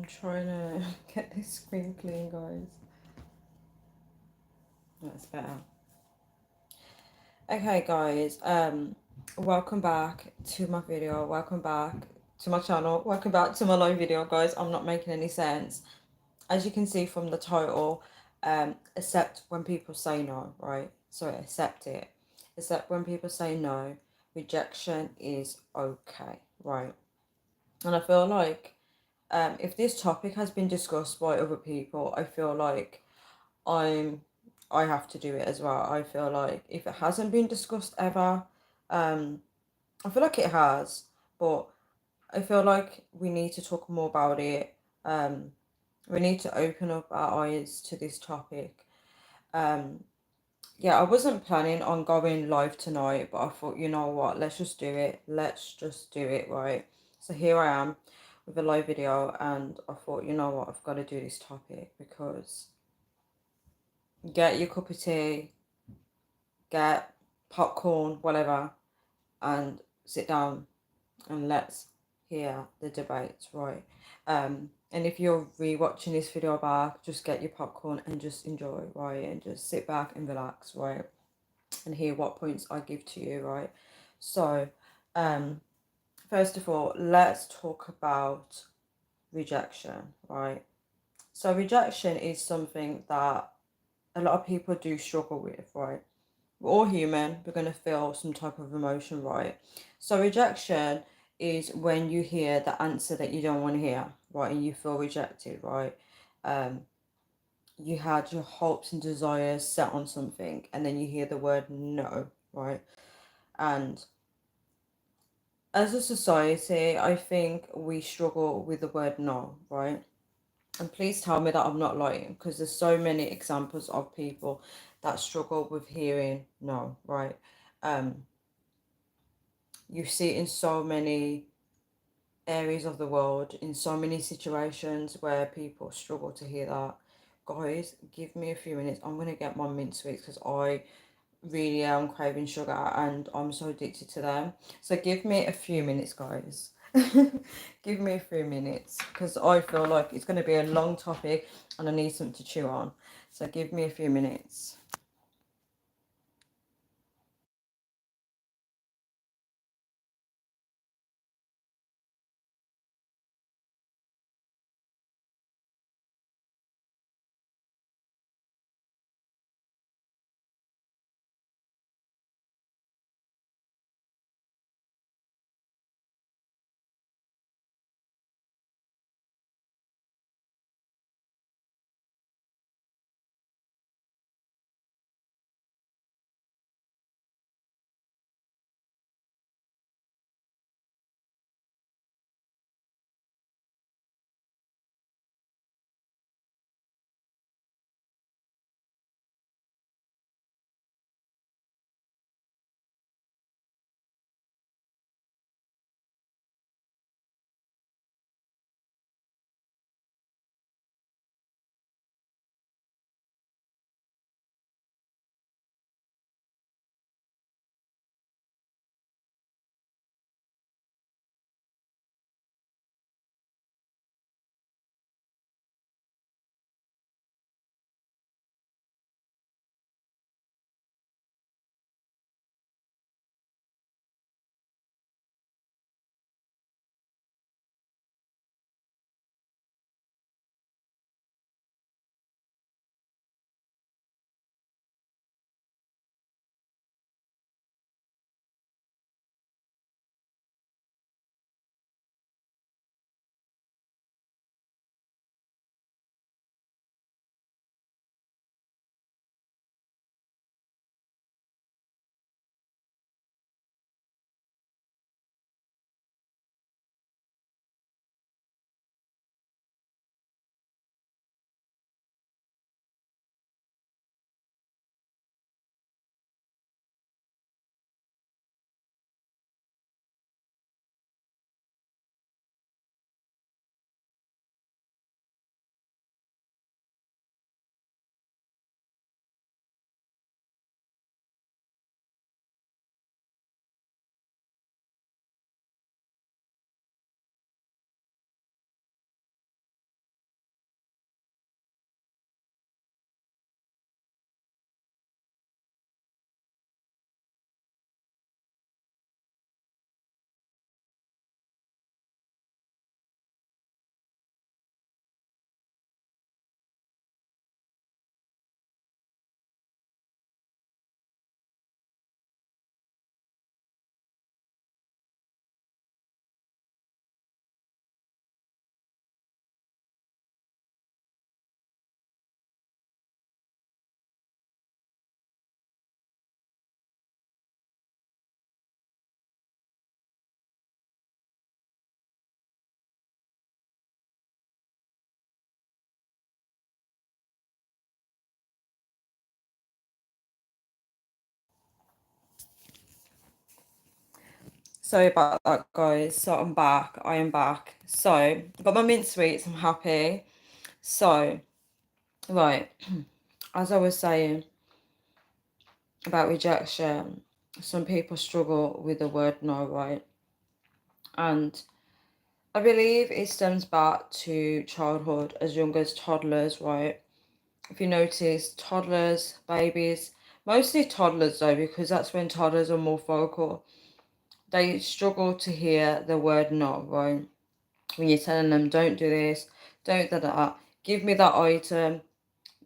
I'm trying to get this screen clean, guys. That's better. Okay, guys. Welcome back to my video. Welcome back to my channel. Welcome back to my live video, guys. I'm not making any sense. As you can see from the title, accept when people say no, right? So accept it. Accept when people say no. Rejection is okay, right? And I feel like if this topic has been discussed by other people, I feel like I'm I have to do it as well. I feel like if it hasn't been discussed ever, I feel like it has, but I feel like we need to talk more about it. We need to open up our eyes to this topic. Um, yeah, I wasn't planning on going live tonight, but I thought, you know what, let's just do it. Let's just do it, right? So here I am with a live video, and I thought, you know what, I've got to do this topic because get your cup of tea, get popcorn, whatever, and sit down and let's hear the debate, right? And if you're rewatching this video back, just get your popcorn and just enjoy, right? And just sit back and relax, right? And hear what points I give to you, right? So, first of all, let's talk about rejection, right? So, rejection is something that a lot of people do struggle with, right? We're all human, we're going to feel some type of emotion, right? So, rejection is when you hear the answer that you don't want to hear, right? And you feel rejected, right? Um, you had your hopes and desires set on something, and then you hear the word no, right? And as a society, I think we struggle with the word no, right? And please tell me that I'm not lying, because there's so many examples of people that struggle with hearing no, right? Um, you see it in so many areas of the world, in so many situations where people struggle to hear that. Guys, give me a few minutes. I'm gonna get my mint sweets because I really am craving sugar and I'm so addicted to them. So give me a few minutes, guys. Give me a few minutes because I feel like it's going to be a long topic and I need something to chew on. So give me a few minutes. Sorry about that, guys. So I'm back. I am back. So I got my mint sweets. I'm happy. So, right, as I was saying about rejection, some people struggle with the word no, right? And I believe it stems back to childhood, as young as toddlers, right? If you notice, toddlers, babies, mostly toddlers though, because that's when toddlers are more vocal. They struggle to hear the word no, right? When you're telling them, don't do this, don't do that, give me that item,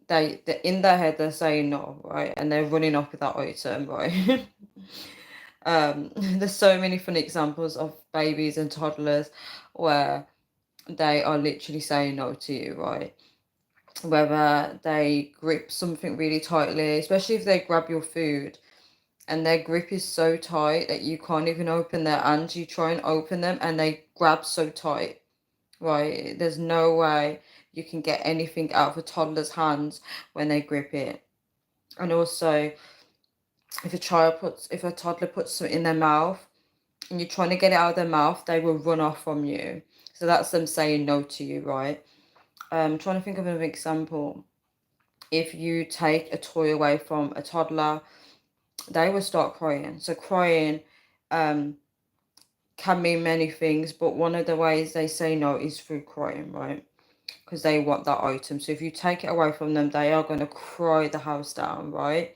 they in their head they're saying no, right? And they're running off with that item, right? There's so many funny examples of babies and toddlers where they are literally saying no to you, right? Whether they grip something really tightly, especially if they grab your food and their grip is so tight that you can't even open their hands. You try and open them and they grab so tight, right? There's no way you can get anything out of a toddler's hands when they grip it. And also, if a toddler puts something in their mouth and you're trying to get it out of their mouth, they will run off from you. So that's them saying no to you, right? Trying to think of an example. If you take a toy away from a toddler, they will start crying. So crying can mean many things, but one of the ways they say no is through crying, right? Because they want that item. So if you take it away from them, they are going to cry the house down, right?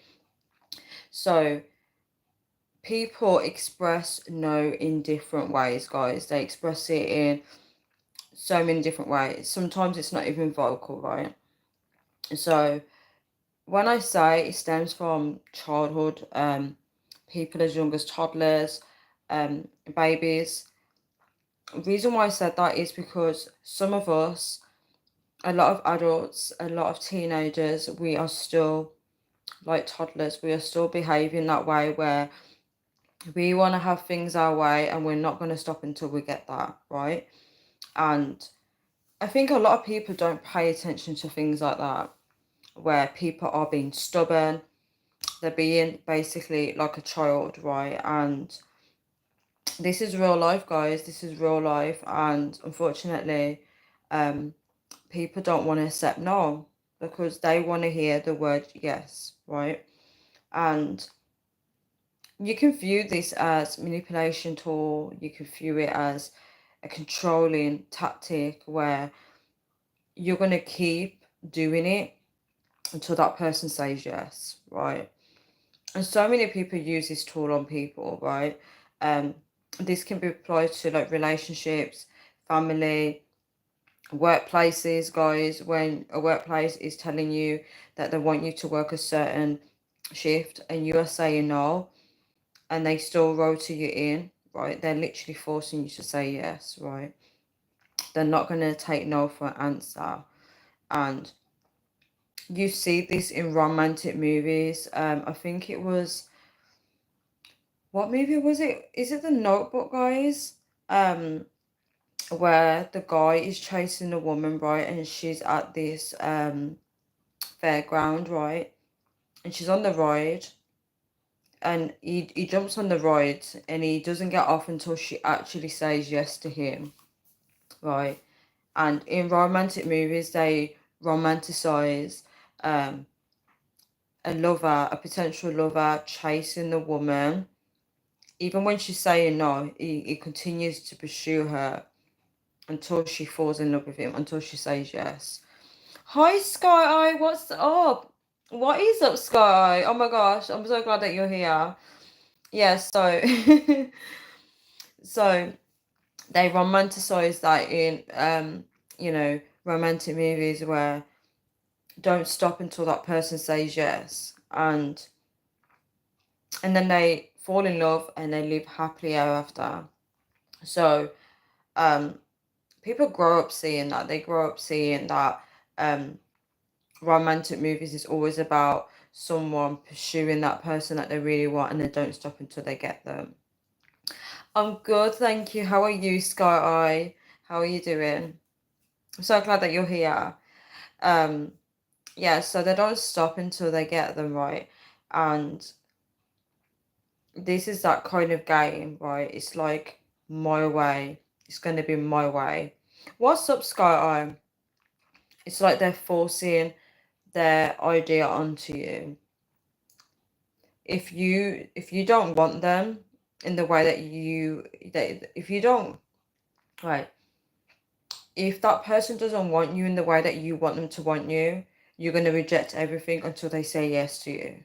So people express no in different ways, guys. They express it in so many different ways. Sometimes it's not even vocal, right? So when I say it stems from childhood, people as young as toddlers, babies. The reason why I said that is because some of us, a lot of adults, a lot of teenagers, we are still like toddlers. We are still behaving that way where we want to have things our way and we're not going to stop until we get that, right? And I think a lot of people don't pay attention to things like that, where people are being stubborn, they're being basically like a child, right? And this is real life, guys. This is real life. And unfortunately, people don't want to accept no because they want to hear the word yes, right? And you can view this as manipulation tool. You can view it as a controlling tactic where you're going to keep doing it until that person says yes, right? And so many people use this tool on people, right? This can be applied to like relationships, family, workplaces, guys. When a workplace is telling you that they want you to work a certain shift and you are saying no, and they still rotor you in, right? They're literally forcing you to say yes, right? They're not going to take no for an answer. And you see this in romantic movies. I think it was, what movie was it? Is it The Notebook, guys? Where the guy is chasing a woman, right? And she's at this fairground, right? And she's on the ride. And he jumps on the ride and he doesn't get off until she actually says yes to him, right? And in romantic movies, they romanticize a lover, a potential lover, chasing the woman. Even when she's saying no, he continues to pursue her until she falls in love with him, until she says yes. Hi, Sky Eye, what's up? What is up, Sky Eye? Oh my gosh, I'm so glad that you're here. Yeah, so so they romanticize that in romantic movies where don't stop until that person says yes, and then they fall in love and they live happily ever after. So people grow up seeing that. They grow up seeing that romantic movies is always about someone pursuing that person that they really want and they don't stop until they get them. I'm good, thank you. How are you, Sky Eye? How are you doing? I'm so glad that you're here. Um, yeah, so they don't stop until they get them, right. And this is that kind of game, right? It's like my way. It's going to be my way. What's up, Sky Eye? It's like they're forcing their idea onto you. If you don't want them in the way that if you don't, right, if that person doesn't want you in the way that you want them to want you, you're going to reject everything until they say yes to you.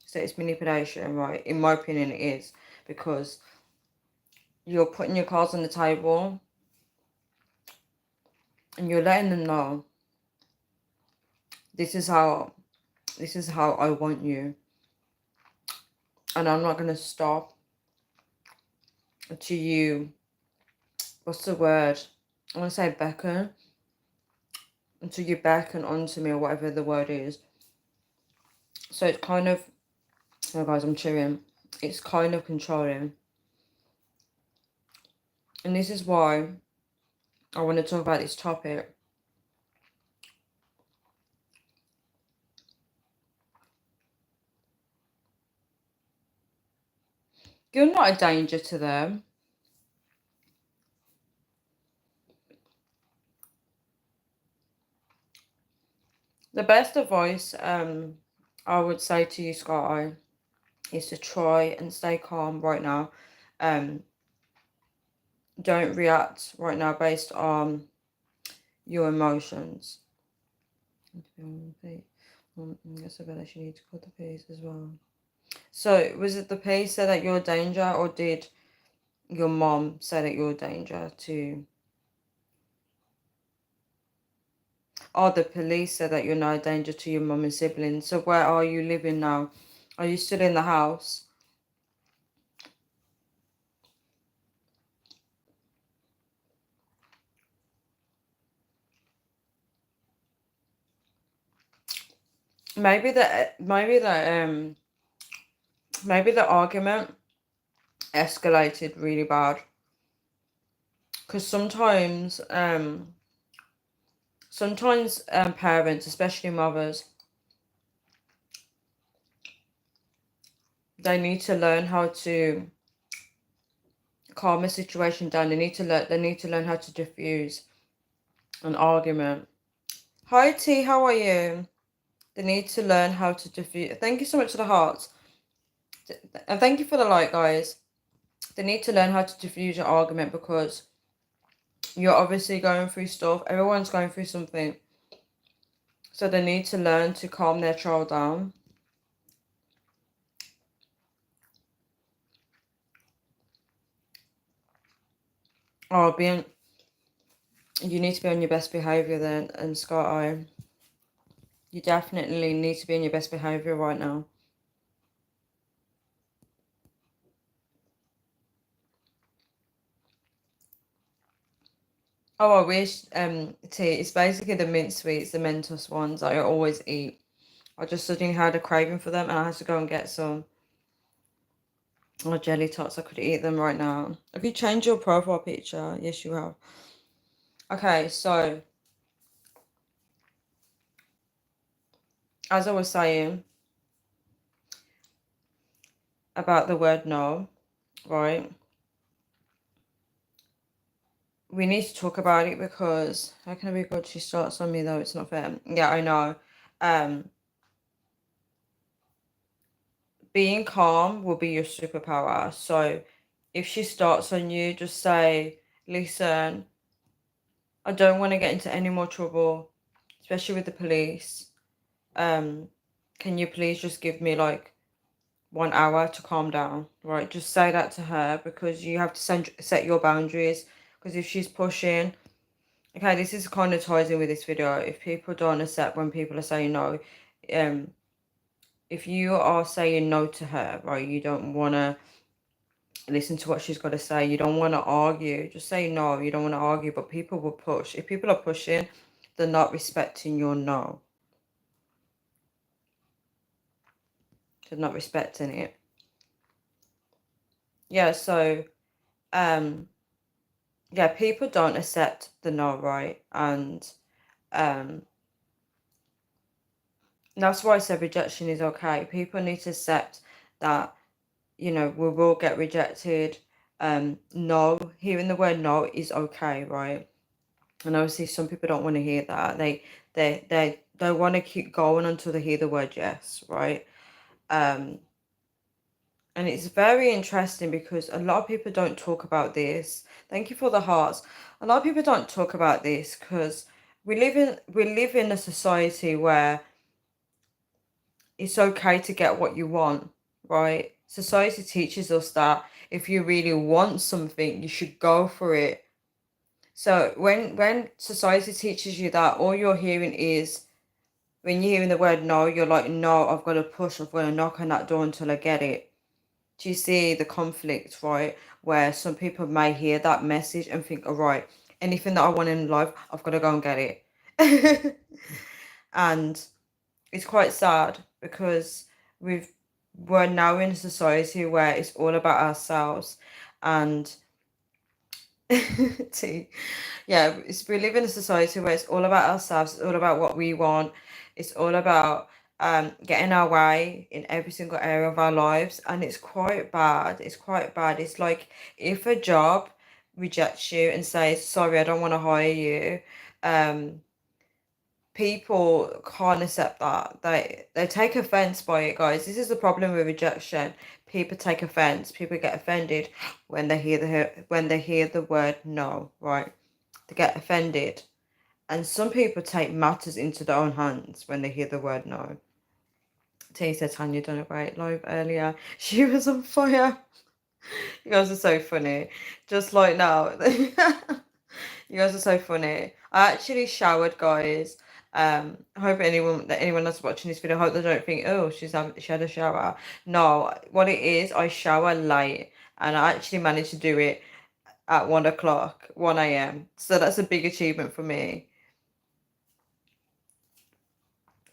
So it's manipulation, right? In my opinion, it is, because you're putting your cards on the table and you're letting them know this is how I want you, and I'm not going to stop until you, what's the word, I want to say beckon, until you beckon onto me, or whatever the word is. So it's kind of, oh guys, I'm chewing, it's kind of controlling. And this is why I want to talk about this topic. You're not a danger to them. The best advice I would say to you, Sky, is to try and stay calm right now. Don't react right now based on your emotions. That's a bit that you need to call the police as well. So was it the police said that you're a danger, or did your mom say that you're a danger to? Oh, the police said that you're not a danger to your mom and siblings. So where are you living now? Are you still in the house? Maybe the argument escalated really bad, because sometimes parents, especially mothers, they need to learn how to calm a situation down. They need to learn how to diffuse an argument. Hi T, how are you? They need to learn how to diffuse. Thank you so much for the hearts, and thank you for the like, guys. They need to learn how to diffuse your argument, because you're obviously going through stuff. Everyone's going through something. So they need to learn to calm their child down. Oh, you need to be on your best behaviour then, and Scott, you definitely need to be on your best behaviour right now. Oh, I wish, T, it's basically the mint sweets, the Mentos ones that I always eat. I just suddenly had a craving for them, and I had to go and get some. Oh, jelly tots, I could eat them right now. Have you changed your profile picture? Yes, you have. Okay, so, as I was saying about the word no, right? We need to talk about it, because how can I be good? She starts on me though, it's not fair. Yeah, I know. Um, being calm will be your superpower. So if she starts on you, just say, listen, I don't want to get into any more trouble, especially with the police. Can you please just give me like 1 hour to calm down, right? Just say that to her, because you have to set your boundaries. Because if she's pushing, okay, this is kind of ties in with this video. If people don't accept when people are saying no, if you are saying no to her, right, you don't want to listen to what she's got to say, you don't want to argue, just say no. You don't want to argue, but people will push. If people are pushing, they're not respecting your no. They're not respecting it. Yeah, so, yeah, people don't accept the no, right? And that's why I said rejection is okay. People need to accept that you know, we will get rejected. No, hearing the word no is okay, right? And obviously some people don't want to hear that. They want to keep going until they hear the word yes, right? Um, and it's very interesting because a lot of people don't talk about this. Thank you for the hearts. A lot of people don't talk about this because we live in a society where it's okay to get what you want, right? Society teaches us that if you really want something, you should go for it. So when society teaches you that, all you're hearing is, when you're hearing the word no, you're like, no, I've got to push, I've got to knock on that door until I get it. Do you see the conflict, right? Where some people may hear that message and think, all right, anything that I want in life, I've got to go and get it. And it's quite sad because we're now in a society where it's all about ourselves. And yeah, we live in a society where it's all about ourselves, it's all about what we want, it's all about getting our way in every single area of our lives, and it's quite bad. It's like if a job rejects you and says, sorry, I don't want to hire you, um people can't accept that. They take offense by it, guys. This is the problem with rejection. People take offense. People get offended when they hear the word no, right? They get offended. And some people take matters into their own hands when they hear the word no. T said Tanya done a great live earlier. She was on fire. You guys are so funny. Just like now. You guys are so funny. I actually showered, guys. I hope anyone that's watching this video, I hope they don't think, oh, she had a shower. No, what it is, I shower late, and I actually managed to do it at 1 o'clock, 1 a.m. So that's a big achievement for me.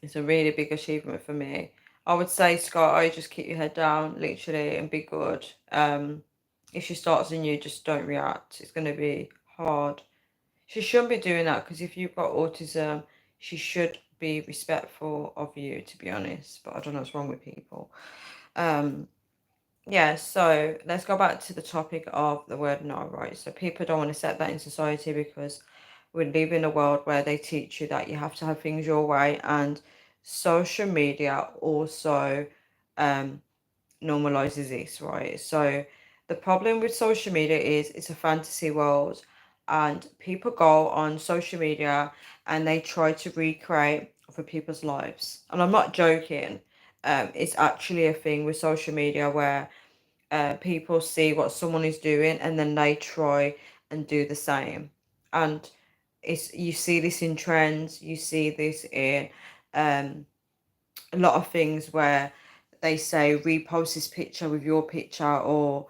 It's a really big achievement for me. I would say, Scott, I just keep your head down, literally, and be good. If she starts on you, just don't react. It's gonna be hard. She shouldn't be doing that because if you've got autism, she should be respectful of you, to be honest. But I don't know what's wrong with people. Yeah, so let's go back to the topic of the word no, right? So people don't want to accept that in society because we live in a world where they teach you that you have to have things your way, and social media also normalizes this, right? So the problem with social media is it's a fantasy world, and people go on social media and they try to recreate other people's lives. And I'm not joking. It's actually a thing with social media where people see what someone is doing and then they try and do the same. And you see this in trends, you see this in a lot of things where they say repost this picture with your picture, or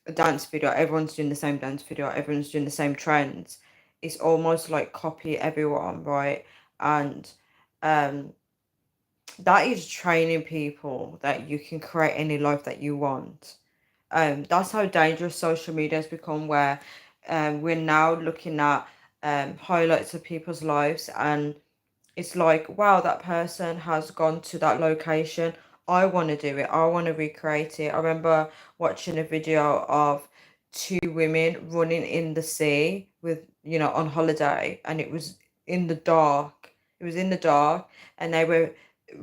a dance video, everyone's doing the same dance video, everyone's doing the same trends. It's almost like copy everyone, right? And that is training people that you can create any life that you want. That's how dangerous social media has become, where we're now looking at highlights of people's lives, and it's like, wow, that person has gone to that location. I want to do it. I want to recreate it. I remember watching a video of two women running in the sea with, on holiday, and it was in the dark. It was in the dark, and they were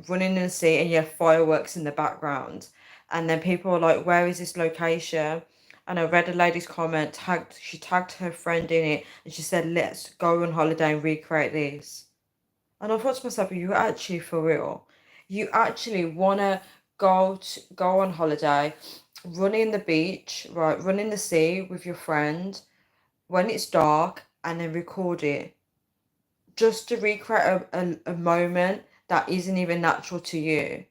running in the sea, and you had fireworks in the background. And then people were like, where is this location? And I read a lady's comment, she tagged her friend in it, and she said, let's go on holiday and recreate this. And I thought to myself, you actually for real? You actually wanna go on holiday, run in the beach, right? Run in the sea with your friend when it's dark, and then record it just to recreate a moment that isn't even natural to you.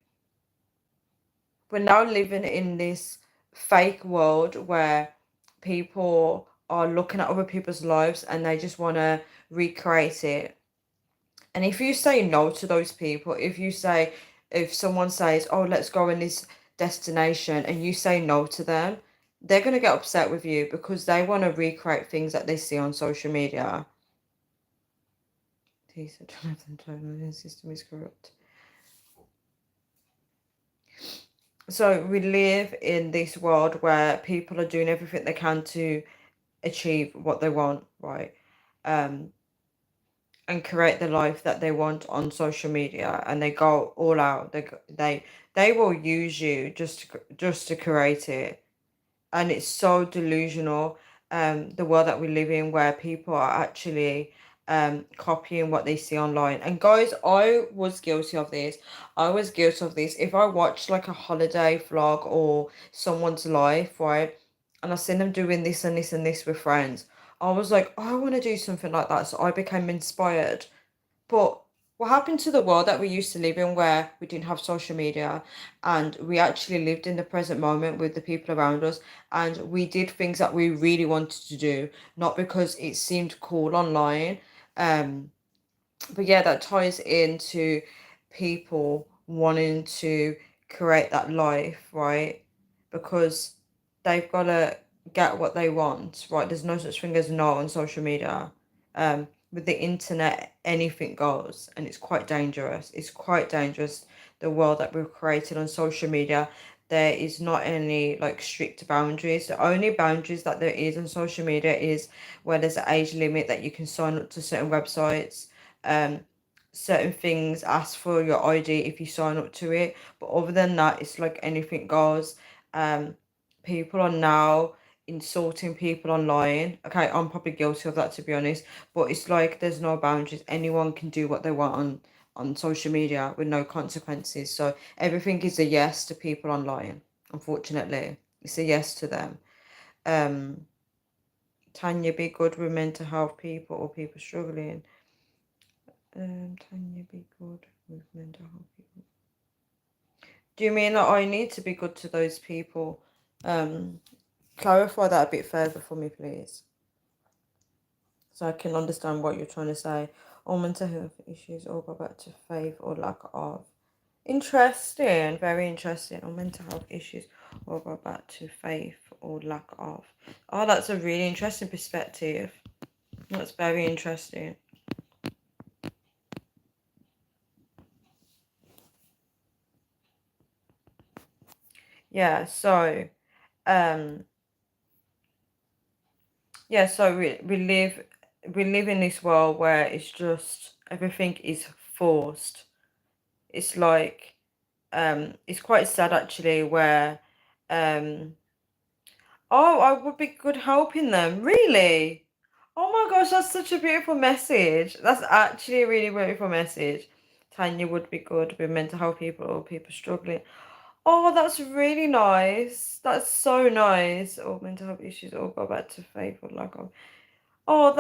We're now living in this fake world where people are looking at other people's lives and they just want to recreate it. And if you say no to those people, if someone says, oh, let's go in this destination, and you say no to them, they're going to get upset with you because they want to recreate things that they see on social media. He said, Jonathan, the system is corrupt. So we live in this world where people are doing everything they can to achieve what they want, right? Um, and create the life that they want on social media, and they go all out. They will use you just to create it, and it's so delusional. The world that we live in, where people are actually copying what they see online. And guys, I was guilty of this. I was guilty of this. If I watched like a holiday vlog or someone's life, right, and I seen them doing this and this and this with friends, I was like, oh, I want to do something like that. So I became inspired. But what happened to the world that we used to live in, where we didn't have social media and we actually lived in the present moment with the people around us, and we did things that we really wanted to do, not because it seemed cool online. Um, but yeah, that ties into people wanting to create that life, right? Because they've got to get what they want, right? There's no such thing as no on social media. With the internet, anything goes, and it's quite dangerous. It's quite dangerous, the world that we've created on social media. There is not any like strict boundaries. The only boundaries that there is on social media is where there's an age limit that you can sign up to certain websites. um Certain things ask for your ID if you sign up to it, but other than that, it's like anything goes. um People are now insulting people online. Okay, I'm probably guilty of that, to be honest, but it's like there's no boundaries. Anyone can do what they want on social media with no consequences. So everything is a yes to people online. Unfortunately, it's a yes to them. um Tanya, be good with mental health people or people struggling. Tanya, be good with mental health people. Do you mean that I need to be good to those people? Clarify that a bit further for me, please, so I can understand what you're trying to say. All mental health issues all go back to faith or lack of. Interesting, very interesting. All mental health issues all go back to faith or lack of. Oh, that's a really interesting perspective. That's very interesting. Yeah, so um yeah, so we live in this world where it's just everything is forced. It's like it's quite sad actually, where um oh, I would be good helping them. Really? Oh my gosh, that's such a beautiful message. That's actually a really beautiful message. Tanya would be good with mental health people or people struggling. Oh, that's really nice. That's so nice. All mental health issues all go back to faith or lack of. Oh,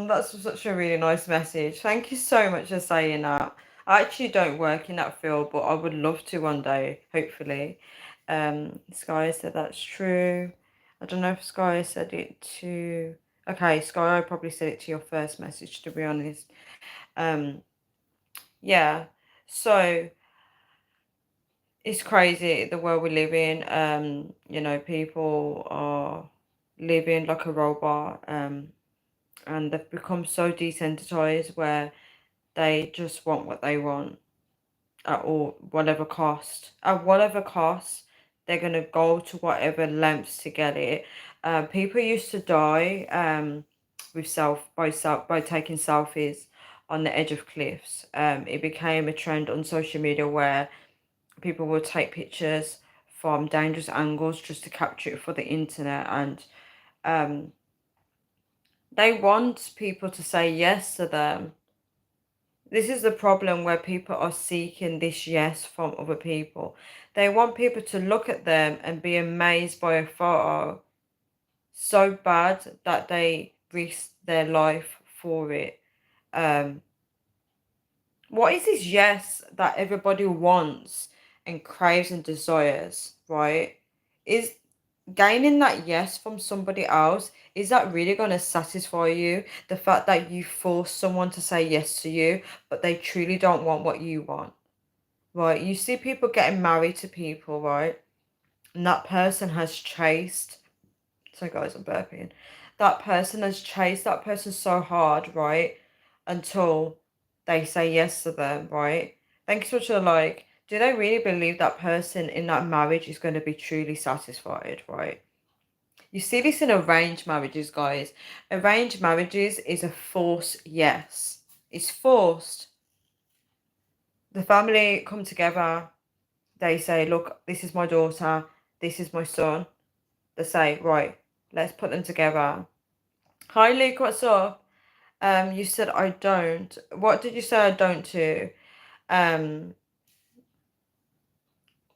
that's such a really nice message. Thank you so much for saying that. I actually don't work in that field, but I would love to one day, hopefully. Sky said that's true. I don't know if Sky said it to. Okay, Sky, I probably said it to your first message, to be honest. Um, yeah. So it's crazy the world we live in. People are living like a robot. And they've become so desensitized, where they just want what they want at all, whatever cost. At whatever cost, they're gonna go to whatever lengths to get it. People used to die with by taking selfies on the edge of cliffs. It became a trend on social media where people will take pictures from dangerous angles just to capture it for the internet, and um, they want people to say yes to them. This is the problem, where people are seeking this yes from other people. They want people to look at them and be amazed by a photo so bad that they risk their life for it. Um, what is this yes that everybody wants and craves and desires, right? Is gaining that yes from somebody else, is that really going to satisfy you? The fact that you force someone to say yes to you, but they truly don't want what you want, right? You see people getting married to people, right? And that person has chased, sorry guys, I'm burping. That person has chased that person so hard, right? Until they say yes to them, right? Thank you so much for the like. do they really believe that person in that marriage is going to be truly satisfied, right? You see this in arranged marriages, guys. Arranged marriages is a forced yes. It's forced. The family come together. They say, look, this is my daughter. This is my son. They say, right, let's put them together. Hi, Luke, what's up? You said I don't. What did you say I don't to? Um,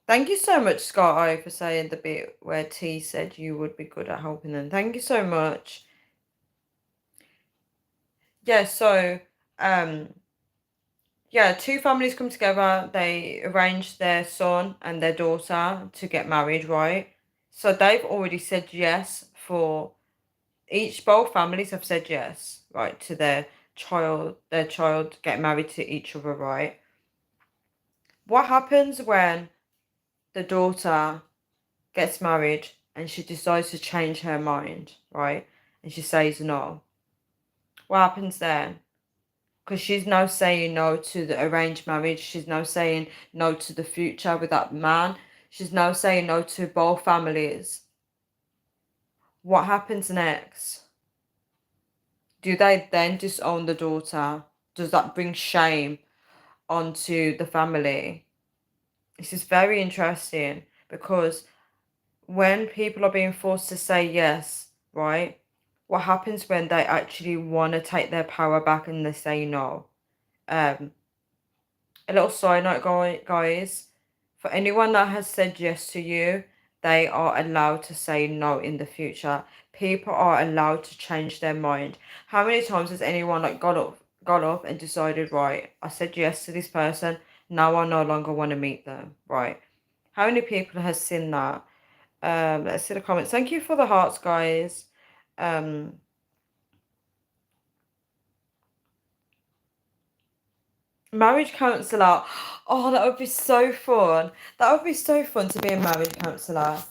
Thank you so much, Scott O, for saying the bit where T said you would be good at helping them. Thank you so much. Yeah, so um yeah, two families come together, they arrange their son and their daughter to get married, right? So they've already said yes for both families have said yes, right, to their child get married to each other, right? What happens when the daughter gets married and she decides to change her mind, right? And she says no. What happens then? Because she's now saying no to the arranged marriage. She's now saying no to the future with that man. She's now saying no to both families. What happens next? Do they then disown the daughter? Does that bring shame onto the family? This is very interesting because when people are being forced to say yes, right? What happens when they actually want to take their power back and they say no? Um, a little side note, guys. For anyone that has said yes to you, they are allowed to say no in the future. People are allowed to change their mind. How many times has anyone like got up and decided, right, I said yes to this person, now I no longer want to meet them, right? How many people has seen that? Let's see the comments. Thank you for the hearts, guys. Um, Marriage counselor. Oh, that would be so fun. That would be so fun to be a marriage counselor.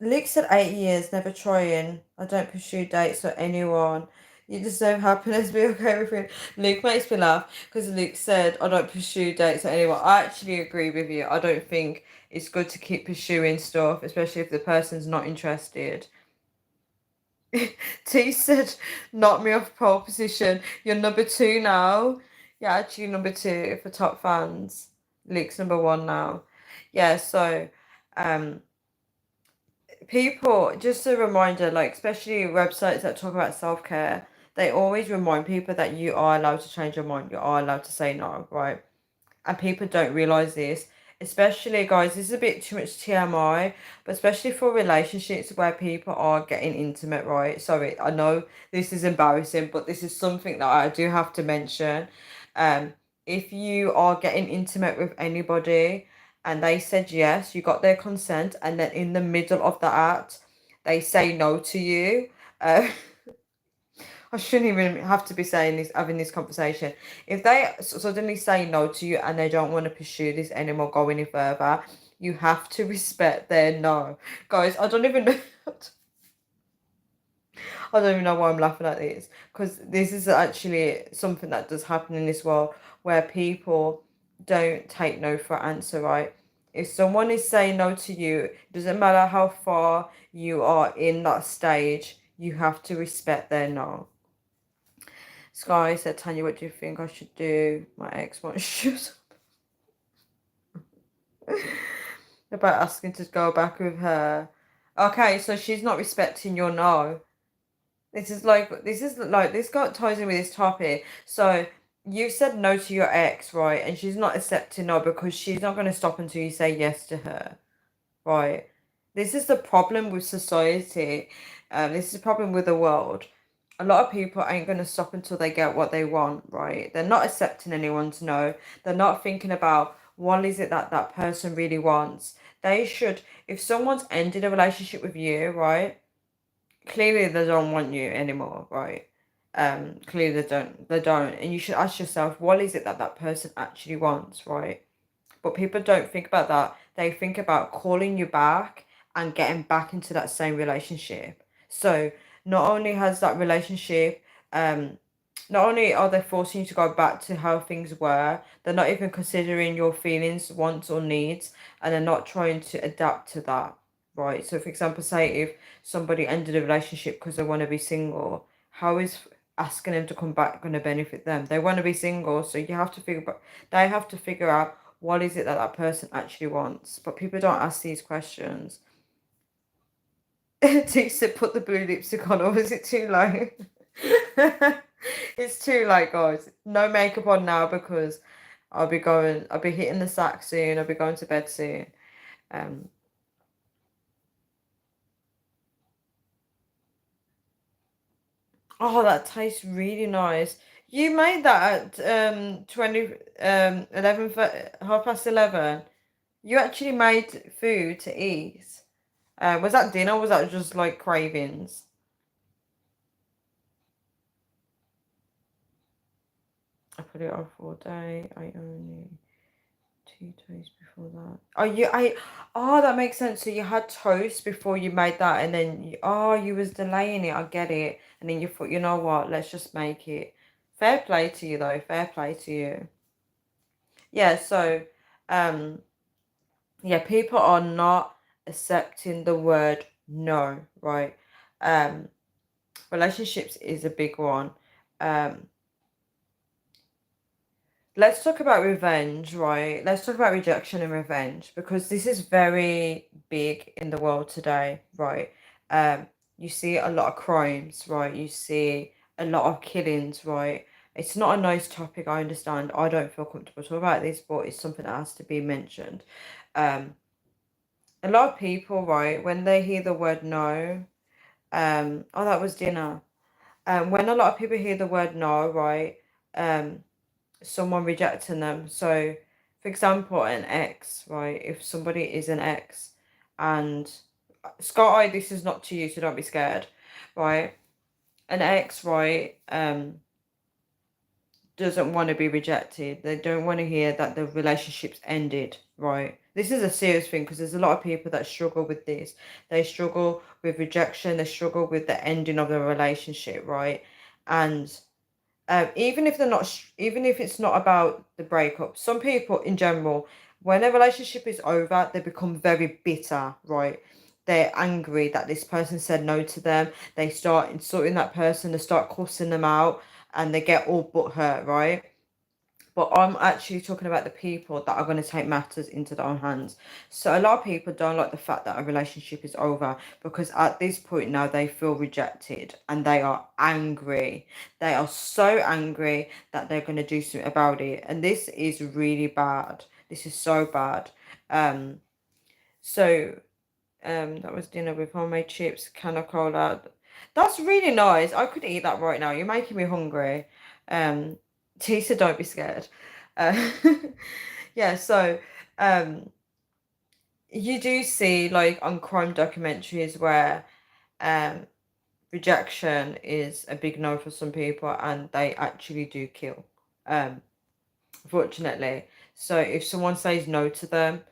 Luke said 8 years, never trying. I don't pursue dates or anyone. You deserve happiness, be okay with it. Luke makes me laugh because Luke said, I don't pursue dates or anyone. I actually agree with you. I don't think it's good to keep pursuing stuff, especially if the person's not interested. T said, knock me off pole position. You're number two now. You're actually number two for top fans. Luke's number one now. Yeah, so um people, just a reminder, like especially websites that talk about self-care, they always remind people that you are allowed to change your mind, you are allowed to say no, right? And people don't realize this, especially guys, this is a bit too much TMI, but especially for relationships where people are getting intimate, right? Sorry, I know this is embarrassing, but this is something that I do have to mention. um if you are getting intimate with anybody and they said yes, you got their consent, and then in the middle of the act they say no to you, uh, I shouldn't even have to be saying this, having this conversation. If they suddenly say no to you and they don't want to pursue this anymore, go any further, you have to respect their no. Guys, I don't even know. I don't even know why I'm laughing at this, because this is actually something that does happen in this world where people don't take no for an answer, right? If someone is saying no to you, it doesn't matter how far you are in that stage, you have to respect their no. Sky said, Tanya, what do you think I should do? My ex won't shut up about asking to go back with her. Okay, so she's not respecting your no. This got ties in with this topic. So you said no to your ex, right? And she's not accepting no because she's not going to stop until you say yes to her, right? This is the problem with society. This is the problem with the world. A lot of people ain't going to stop until they get what they want, right? They're not accepting anyone's no. They're not thinking about what is it that that person really wants. They should, if someone's ended a relationship with you, right? Clearly they don't want you anymore, right? Clearly they don't, and you should ask yourself, what is it that that person actually wants, right? But people don't think about that. They think about calling you back and getting back into that same relationship. So not only has that relationship Not only are they forcing you to go back to how things were, they're not even considering your feelings, wants, or needs, and they're not trying to adapt to that, right? So, for example, say if somebody ended a relationship because they want to be single, how is asking them to come back going to benefit them? They want to be single, so you have to they have to figure out what is it that that person actually wants. But people don't ask these questions. Tisa, put the blue lipstick on, or is it too late? It's too late, guys. No makeup on now because I'll be hitting the sack soon. I'll be going to bed soon. Um, oh, that tastes really nice. You made that at 11 11:30. You actually made food to eat. Was that dinner or was that just like cravings? I put it off all day. I only 2 days before that. Oh, that makes sense. So you had toast before you made that, and then you was delaying it. I get it. And then you thought, you know what? Let's just make it. Fair play to you, though. Fair play to you. Yeah. So, um, yeah, people are not accepting the word no, right? Um, relationships is a big one. Um, Let's talk about revenge, right? Let's talk about rejection and revenge because this is very big in the world today, right? Um, you see a lot of crimes, right? You see a lot of killings, right? It's not a nice topic, I understand. I don't feel comfortable talking about this, but it's something that has to be mentioned. Um, a lot of people, right, when they hear the word no, oh, that was dinner. When a lot of people hear the word no, right, someone rejecting them. So, for example, an ex, right? If somebody is an ex, and Scott, this is not to you, so don't be scared, right? An ex, right? Doesn't want to be rejected. They don't want to hear that the relationship's ended, right? This is a serious thing because there's a lot of people that struggle with this. They struggle with rejection. They struggle with the ending of the relationship, right? And even if they're not, even if it's not about the breakup, some people in general, when a relationship is over, they become very bitter, right? They're angry that this person said no to them. They start insulting that person, they start cussing them out, and they get all but hurt, right? But I'm actually talking about the people that are going to take matters into their own hands. So a lot of people don't like the fact that a relationship is over because at this point now they feel rejected and they are angry. They are so angry that they're going to do something about it. And this is really bad. This is so bad. Um, so that was dinner with homemade chips, can of cola. That's really nice. I could eat that right now. You're making me hungry. Um, Tisa, don't be scared. Uh, yeah, so um, you do see like on crime documentaries where um, rejection is a big no for some people and they actually do kill. Um, unfortunately. So if someone says no to them,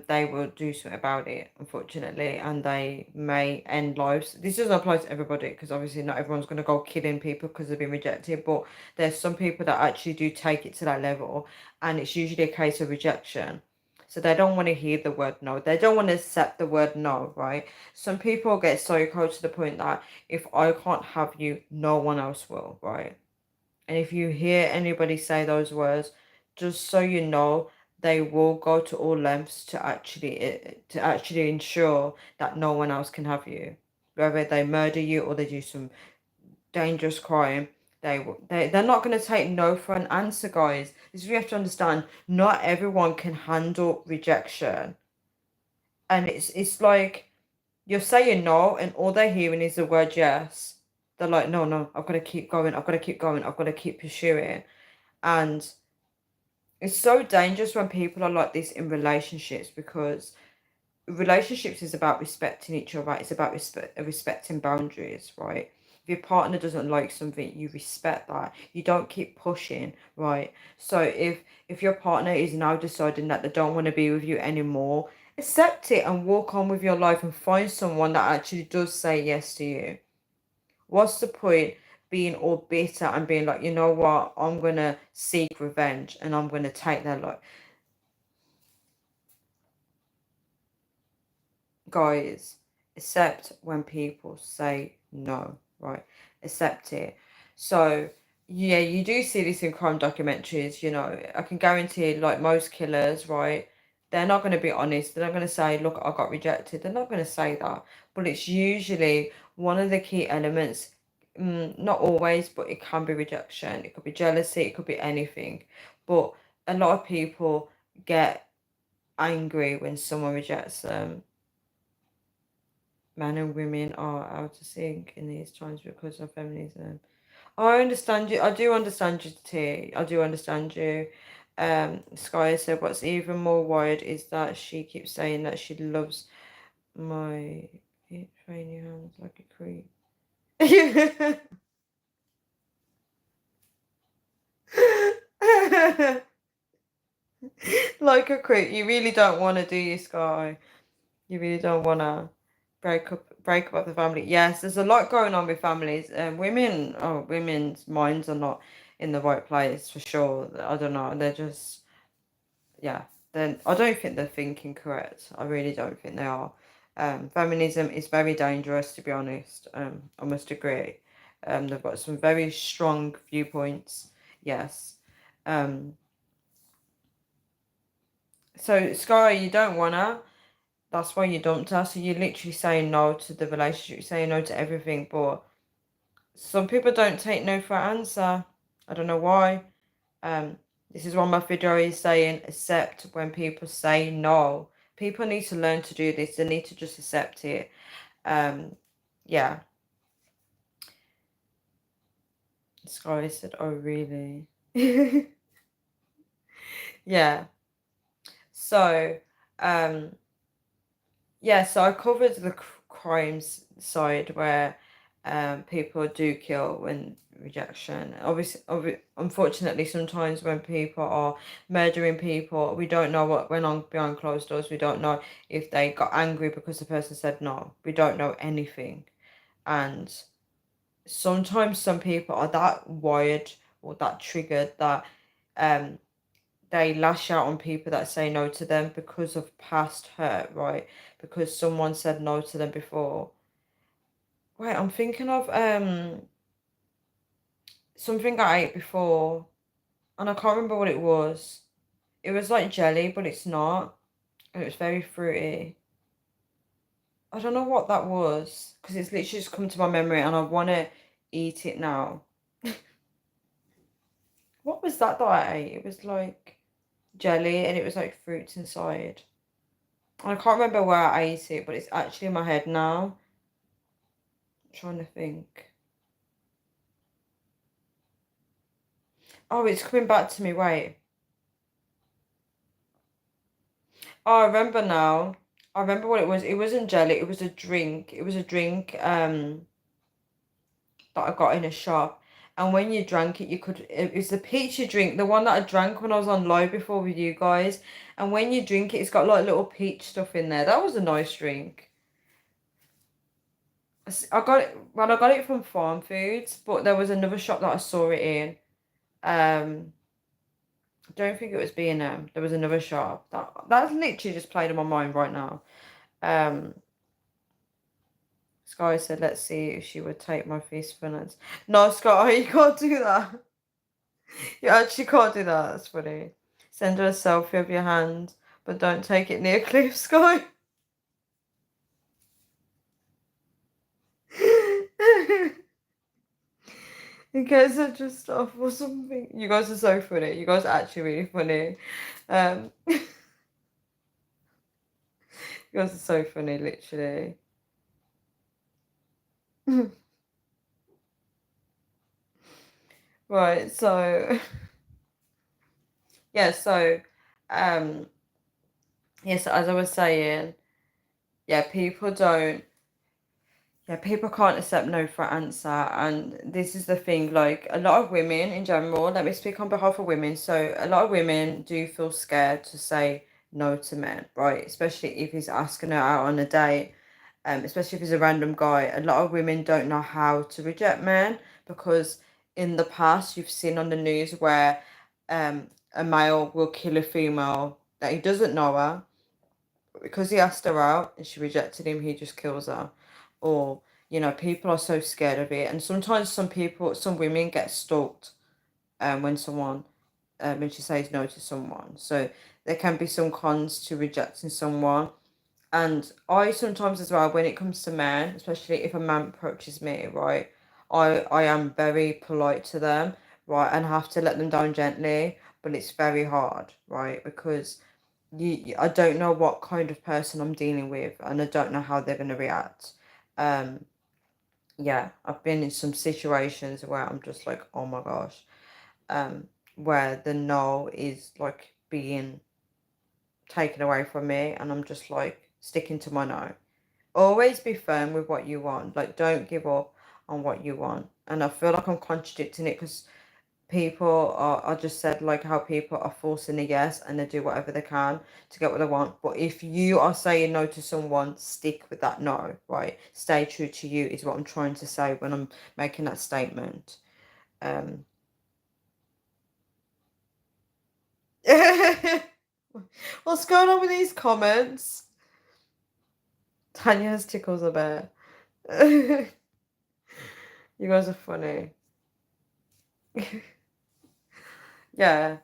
they will do something about it, unfortunately, and they may end lives. This doesn't apply to everybody because obviously not everyone's going to go killing people because they've been rejected, but there's some people that actually do take it to that level, and it's usually a case of rejection. So they don't want to hear the word no. They don't want to accept the word no, right? Some people get so cold to the point that if I can't have you, no one else will, right? And if you hear anybody say those words, just so you know, they will go to all lengths to actually ensure that no one else can have you. Whether they murder you or they do some dangerous crime, they're not going to take no for an answer, guys. This is what you have to understand. Not everyone can handle rejection, and it's like you're saying no, and all they're hearing is the word yes. They're like, no, no, I've got to keep going. I've got to keep going. I've got to keep pursuing. And it's so dangerous when people are like this in relationships because relationships is about respecting each other. It's about respecting boundaries, right? If your partner doesn't like something, you respect that. You don't keep pushing, right? So if your partner is now deciding that they don't want to be with you anymore, accept it and walk on with your life and find someone that actually does say yes to you. What's the point being all bitter and being like, you know what, I'm gonna seek revenge and I'm gonna take their life. Guys, accept when people say no, right? Accept it. So, yeah, you do see this in crime documentaries, you know. I can guarantee, like most killers, right? They're not going to be honest. They're not going to say, look, I got rejected. They're not going to say that. But it's usually one of the key elements, not always, but it can be rejection. It could be jealousy. It could be anything. But a lot of people get angry when someone rejects them. Men and women are out of sync in these times because of feminism. I understand you. I do understand you, T. I do understand you. Sky said, "What's even more wild is that she keeps saying that she loves my trainy hands like a creep." Like a creep. You really don't want to do you, Sky. You really don't want to break up the family. Yes, there's a lot going on with families. Women's minds are not in the right place for sure. I don't know. They're just, yeah. Then I don't think they're thinking correct. I really don't think they are. Feminism is very dangerous, to be honest. I must agree. They've got some very strong viewpoints. Yes. Um, so Sky, you don't wanna. That's why you dumped her. So you're literally saying no to the relationship, you're saying no to everything. But some people don't take no for an answer. I don't know why. Um, this is what my video is saying. Accept when people say no. People need to learn to do this. They need to just accept it. Um, yeah. Sky said, "Oh, really?" Yeah. So, um, yeah, so I covered the crimes side where people do kill when rejection. Unfortunately, sometimes when people are murdering people, we don't know what went on behind closed doors. We don't know if they got angry because the person said no. We don't know anything. And sometimes some people are that wired or that triggered that um they lash out on people that say no to them because of past hurt, right? Because someone said no to them before. Wait, I'm thinking of something I ate before and I can't remember what it was. It was like jelly, but it's not. And it was very fruity. I don't know what that was because it's literally just come to my memory and I want to eat it now. What was that I ate? It was like jelly and it was like fruits inside. I can't remember where I ate it, but it's actually in my head now. I'm trying to think. Oh, it's coming back to me. Wait. Oh, I remember now. I remember what it was. It wasn't jelly. It was a drink. It was a drink that I got in a shop. And when you drank it, you could. It was the peachy drink, the one that I drank when I was on live before with you guys. And when you drink it, it's got like little peach stuff in there. That was a nice drink. I got it. Well, I got it from Farm Foods, but there was another shop that I saw it in. I don't think it was B&M. There was another shop. That's literally just played in my mind right now. Um, Sky said, "Let's see if she would take my fist for nuts." No, Sky, you can't do that. You actually can't do that. That's funny. Send her a selfie of your hand, but don't take it near Cliff, Sky. You guys are just stuff or something. You guys are so funny. You guys are actually really funny. You guys are so funny, literally. Right, so yeah, so um yes, as I was saying, yeah, people can't accept no for an answer. And this is the thing, like a lot of women in general, let me speak on behalf of women. So a lot of women do feel scared to say no to men, right? Especially if he's asking her out on a date, especially if he's a random guy. A lot of women don't know how to reject men because in the past you've seen on the news where a male will kill a female that he doesn't know her, because he asked her out and she rejected him, he just kills her. Or, people are so scared of it. And sometimes some women get stalked when when she says no to someone. So there can be some cons to rejecting someone. And I sometimes as well, when it comes to men, especially if a man approaches me, right, I am very polite to them, right, and have to let them down gently, but it's very hard, right, because I don't know what kind of person I'm dealing with, and I don't know how they're gonna react. Um, yeah, I've been in some situations where I'm just like, oh my gosh, where the no is like being taken away from me, and I'm just like sticking to my no. Always be firm with what you want. Like, don't give up on what you want. And I feel like I'm contradicting it because people are, I just said like how people are forcing a yes and they do whatever they can to get what they want. But if you are saying no to someone, stick with that no, right? Stay true to you is what I'm trying to say when I'm making that statement. Um, what's going on with these comments? Tanya's tickles a bear. You guys are funny. Yeah.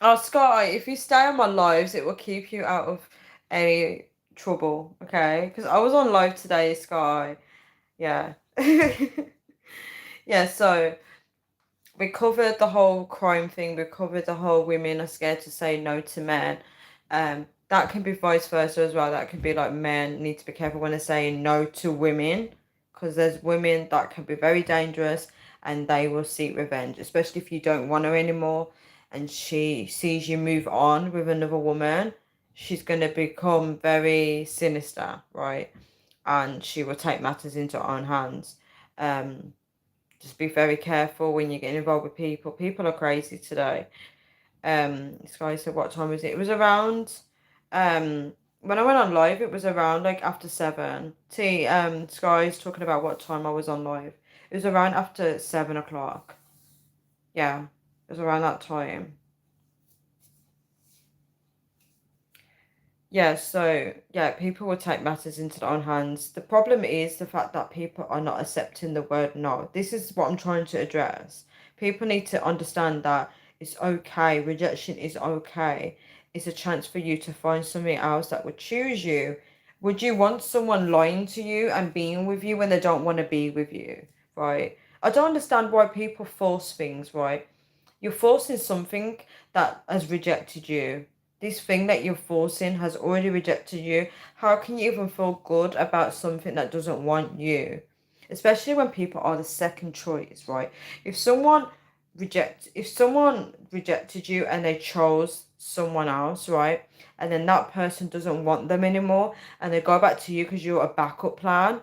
Oh, Sky, if you stay on my lives, it will keep you out of any trouble, okay? Because I was on live today, Sky. Yeah. Yeah, so we covered the whole crime thing. We covered the whole women are scared to say no to men. That can be vice versa as well. That can be like men need to be careful when they're saying no to women, because there's women that can be very dangerous and they will seek revenge, especially if you don't want her anymore and she sees you move on with another woman. She's going to become very sinister, right? And she will take matters into her own hands. Um, just be very careful when you get involved with people. People are crazy today. This guy said, what time was it? It was around, when I went on live, it was around like after 7. See, Sky's talking about what time I was on live. It was around after 7 o'clock. Yeah, it was around that time. Yeah, so yeah, people will take matters into their own hands. The problem is the fact that people are not accepting the word no. This is what I'm trying to address. People need to understand that it's okay. Rejection is okay. It's a chance for you to find something else that would choose you. Would you want someone lying to you and being with you when they don't want to be with you? Right? I don't understand why people force things, right? You're forcing something that has rejected you. This thing that you're forcing has already rejected you. How can you even feel good about something that doesn't want you? Especially when people are the second choice, right? If someone rejected you and they chose someone else, right? And then that person doesn't want them anymore and they go back to you because you're a backup plan,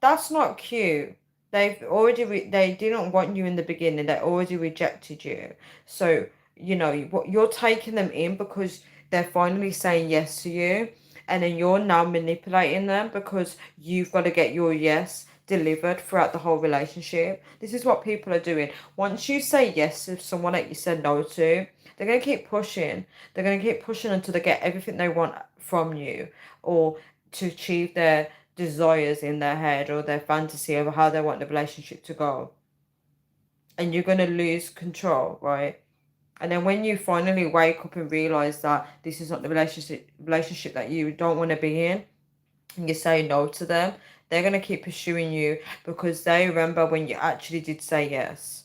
that's not cute. They didn't want you in the beginning. They already rejected you. So, what you're taking them in because they're finally saying yes to you, and then you're now manipulating them because you've got to get your yes delivered throughout the whole relationship. This is what people are doing. Once you say yes to someone that you said no to, they're going to keep pushing. They're going to keep pushing until they get everything they want from you, or to achieve their desires in their head or their fantasy of how they want the relationship to go. And you're going to lose control, right? And then when you finally wake up and realize that this is not the relationship that you don't want to be in, and you say no to them, they're going to keep pursuing you because they remember when you actually did say yes.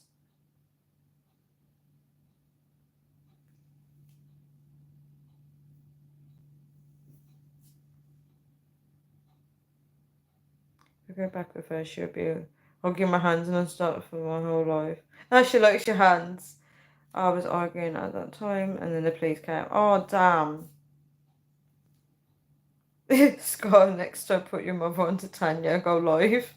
If I go back with her, she'll be hugging my hands and I start for my whole life. Now she likes your hands. I was arguing at that time and then the police came. Oh, damn. Scott, next time put your mother on to Tanya, go live.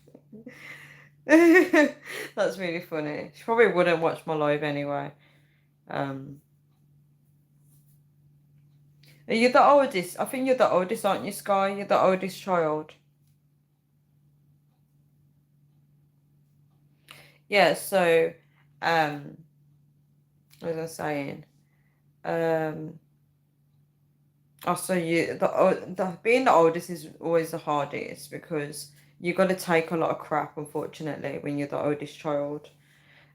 That's really funny. She probably wouldn't watch my live anyway. Um, are you the oldest? I think you're the oldest, aren't you, Sky? You're the oldest child. Yeah, so um what was I saying? Um Also, the being the oldest is always the hardest because you got to take a lot of crap, unfortunately, when you're the oldest child.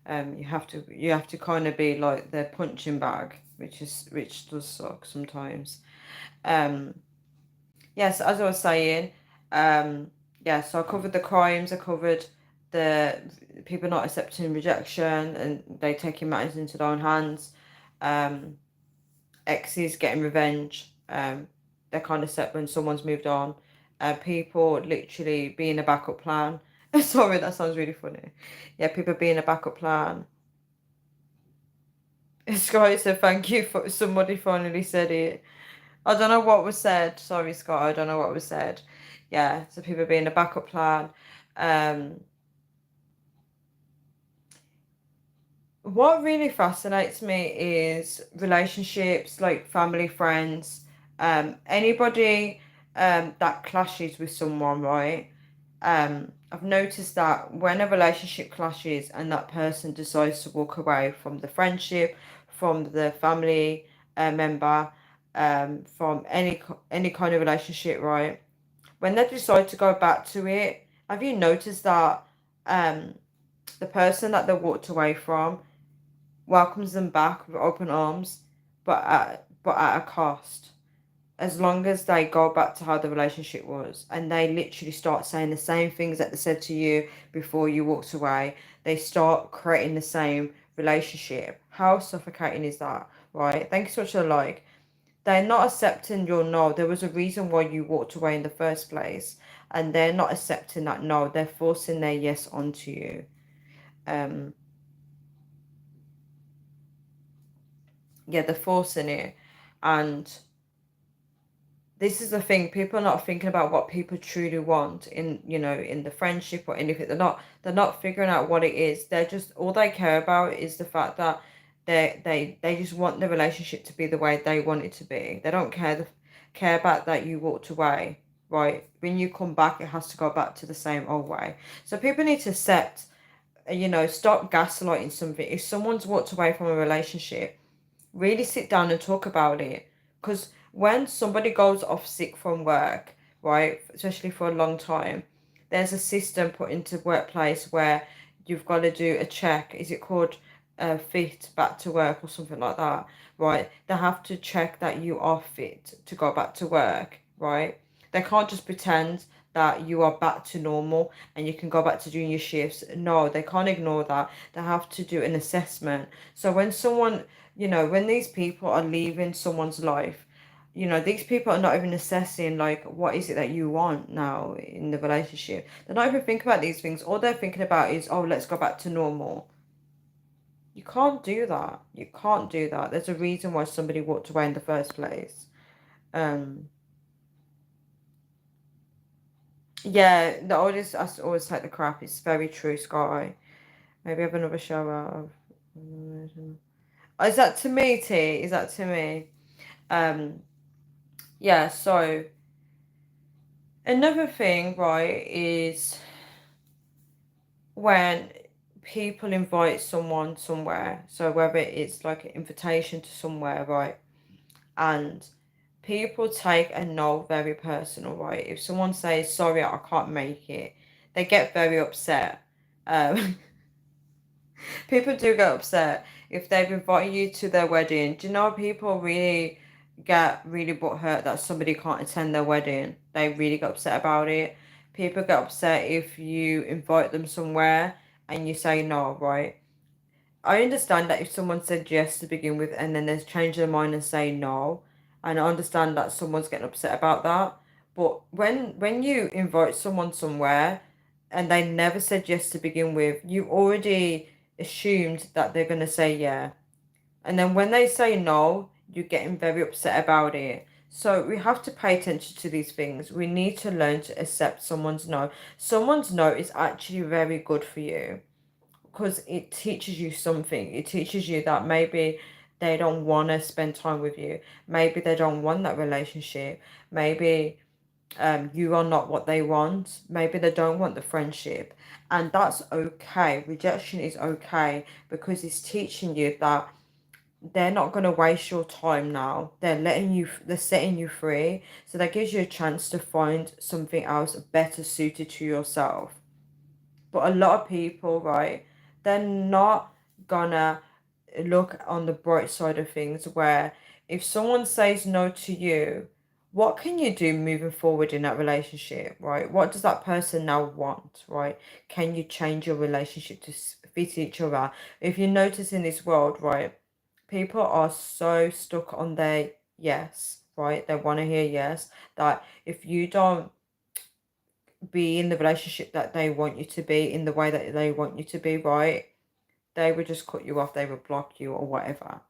You have to kind of be like their punching bag, which does suck sometimes. Um, yes, as I was saying, um, yeah. So I covered the crimes. I covered the people not accepting rejection and they taking matters into their own hands. Um, Exes getting revenge. They're kind of set when someone's moved on. People literally being a backup plan. Sorry, that sounds really funny. Yeah, people being a backup plan. Scott said thank you for somebody finally said it. I don't know what was said. Sorry, Scott. I don't know what was said. Yeah, so people being a backup plan. Um, What really fascinates me is relationships, like family, friends, anybody that clashes with someone, right? I've noticed that when a relationship clashes and that person decides to walk away from the friendship, from the family member, from any kind of relationship, right? When they decide to go back to it, have you noticed that um, the person that they walked away from welcomes them back with open arms, but at a cost. As long as they go back to how the relationship was, and they literally start saying the same things that they said to you before you walked away, they start creating the same relationship. How suffocating is that, right? Thank you so much for the like. They're not accepting your no. There was a reason why you walked away in the first place, and they're not accepting that no. They're forcing their yes onto you. Um, yeah, they're forcing it, and this is the thing, people are not thinking about what people truly want in, in the friendship or anything. They're not figuring out what it is. They're just, all they care about is the fact that they just want the relationship to be the way they want it to be. They don't care about that you walked away, right? When you come back, it has to go back to the same old way. So people need to accept, stop gaslighting something. If someone's walked away from a relationship, really sit down and talk about it. Because when somebody goes off sick from work, right, especially for a long time, there's a system put into workplace where you've got to do a check. Is it called fit back to work or something like that, right? They have to check that you are fit to go back to work, right? They can't just pretend that you are back to normal and you can go back to doing your shifts. No, they can't ignore that. They have to do an assessment. So when someone, when these people are leaving someone's life, these people are not even assessing, like, what is it that you want now in the relationship. They're not even thinking about these things. All they're thinking about is, oh, let's go back to normal. You can't do that. You can't do that. There's a reason why somebody walked away in the first place. Um, yeah, the oldest us always take the crap. It's very true, Sky. Maybe have another show out of. Oh, is that to me, T? Is that to me? Um, yeah, so another thing, right, is when people invite someone somewhere. So whether it's like an invitation to somewhere, right, and people take a no very personal, right? If someone says sorry, I can't make it, they get very upset. Um, People do get upset if they've invited you to their wedding. Do you know people really get really butthurt that somebody can't attend their wedding? They really get upset about it. People get upset if you invite them somewhere and you say no, right? I understand that if someone said yes to begin with and then they change their mind and say no, and I understand that someone's getting upset about that. But when you invite someone somewhere and they never said yes to begin with, you already assumed that they're gonna say yeah. And then when they say no, you're getting very upset about it. So we have to pay attention to these things. We need to learn to accept someone's no. Someone's no is actually very good for you because it teaches you something. It teaches you that maybe they don't want to spend time with you. Maybe they don't want that relationship. Maybe you are not what they want. Maybe they don't want the friendship, and that's okay. Rejection is okay because it's teaching you that they're not going to waste your time now. They're setting you free. So that gives you a chance to find something else better suited to yourself. But a lot of people, right, they're not gonna look on the bright side of things where if someone says no to you, what can you do moving forward in that relationship, right? What does that person now want, right? Can you change your relationship to fit each other? If you notice in this world, right, people are so stuck on their yes, right? They want to hear yes, that if you don't be in the relationship that they want you to be in the way that they want you to be, right, they would just cut you off, they would block you or whatever,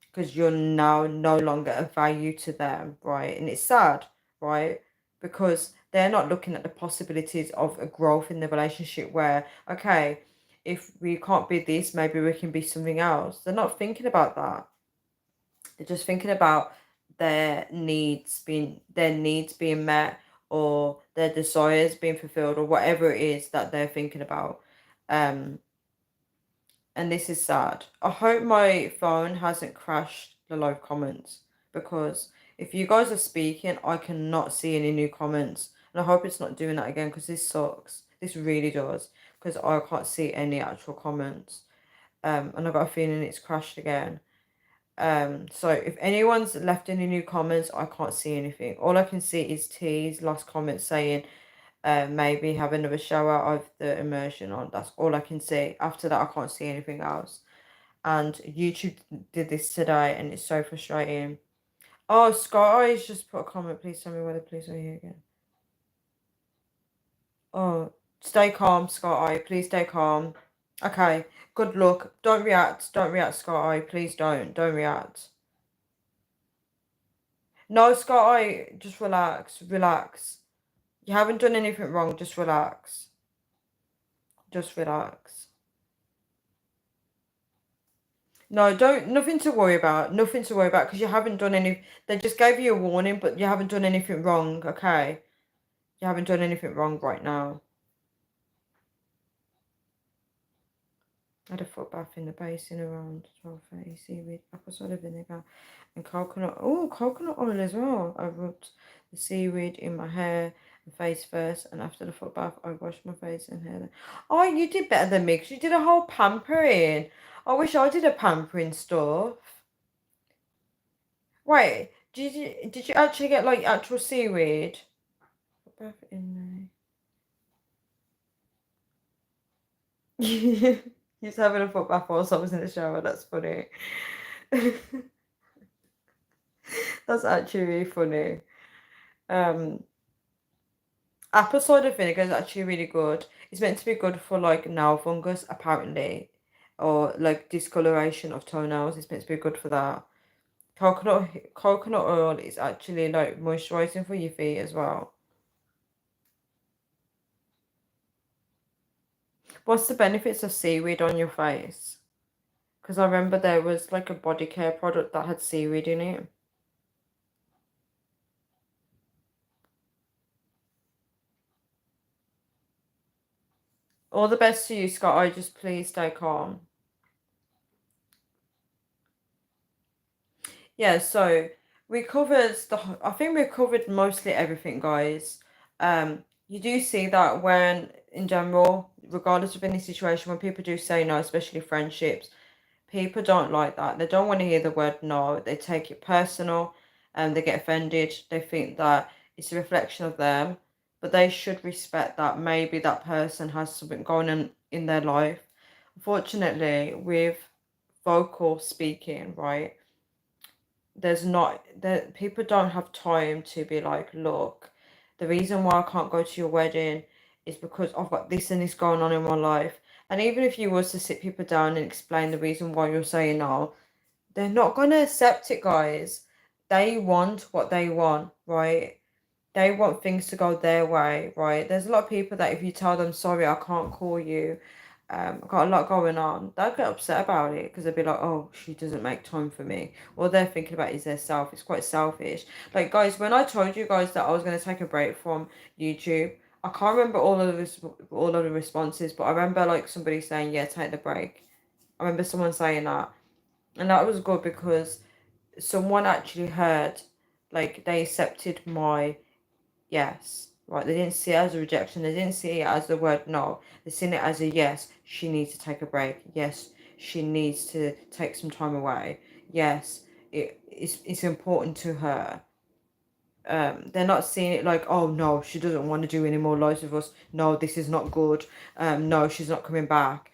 because you're now no longer of value to them, right? And it's sad, right? Because they're not looking at the possibilities of a growth in the relationship where, okay, if we can't be this, maybe we can be something else. They're not thinking about that. They're just thinking about their needs being met, or their desires being fulfilled, or whatever it is that they're thinking about. Um, and this is sad. I hope my phone hasn't crashed the live comments, because if you guys are speaking, I cannot see any new comments. And I hope it's not doing that again, because this sucks. This really does, because I can't see any actual comments. And I've got a feeling it's crashed again. So if anyone's left any new comments, I can't see anything. All I can see is T's last comment saying, maybe have another shower of the immersion on. That's all I can see. After that, I can't see anything else. And YouTube did this today, and it's so frustrating. Oh, Sky's just put a comment. Please tell me whether police are here again. Oh, stay calm, Sky. Please stay calm. Okay, good luck. Don't react. Don't react, Sky. Please don't. Don't react. No, Sky, just relax. Relax. You haven't done anything wrong. Just relax. Just relax. No, don't, nothing to worry about. Nothing to worry about, because you haven't done any, they just gave you a warning, but you haven't done anything wrong, okay? You haven't done anything wrong right now. I had a foot bath in the basin around 12:30. Seaweed, apple cider vinegar, and coconut. Oh, coconut oil as well. I rubbed the seaweed in my hair and face first, and after the foot bath, I washed my face and hair. Oh, you did better than me, because you did a whole pampering. I wish I did a pampering stuff. Wait, did you actually get like actual seaweed? Foot bath in there. He's having a foot bath whilst I was in the shower. That's funny. That's actually really funny. Um, Apple cider vinegar is actually really good. It's meant to be good for like nail fungus, apparently, or like discoloration of toenails. It's meant to be good for that. Coconut oil is actually like moisturizing for your feet as well. What's the benefits of seaweed on your face? Because I remember there was like a body care product that had seaweed in it. All the best to you, Scott. I just please stay calm. Yeah, so I think we covered mostly everything, guys. You do see that when, in general, regardless of any situation, when people do say no, especially friendships, people don't like that. They don't want to hear the word no. They take it personal, and they get offended. They think that it's a reflection of them, but they should respect that maybe that person has something going on in their life. Unfortunately, with vocal speaking, right? There's not that people don't have time to be like, look, the reason why I can't go to your wedding is because I've got this and this going on in my life. And even if you was to sit people down and explain the reason why you're saying no, they're not gonna accept it, guys. They want what they want, right? They want things to go their way, right? There's a lot of people that if you tell them, sorry, I can't call you, I've got a lot going on, they'll get upset about it because they'll be like, oh, she doesn't make time for me. All they're thinking about is their self. It's quite selfish. Like, guys, when I told you guys that I was going to take a break from YouTube, I can't remember all of the responses, but I remember like somebody saying, yeah, take the break. I remember someone saying that. And that was good because someone actually heard, like, they accepted my yes, right? They didn't see it as a rejection. They didn't see it as the word no. They seen it as a yes. She needs to take a break. Yes, she needs to take some time away. Yes, it's important to her. They're not seeing it like, oh no, she doesn't want to do any more lives with us. No, this is not good. No, she's not coming back.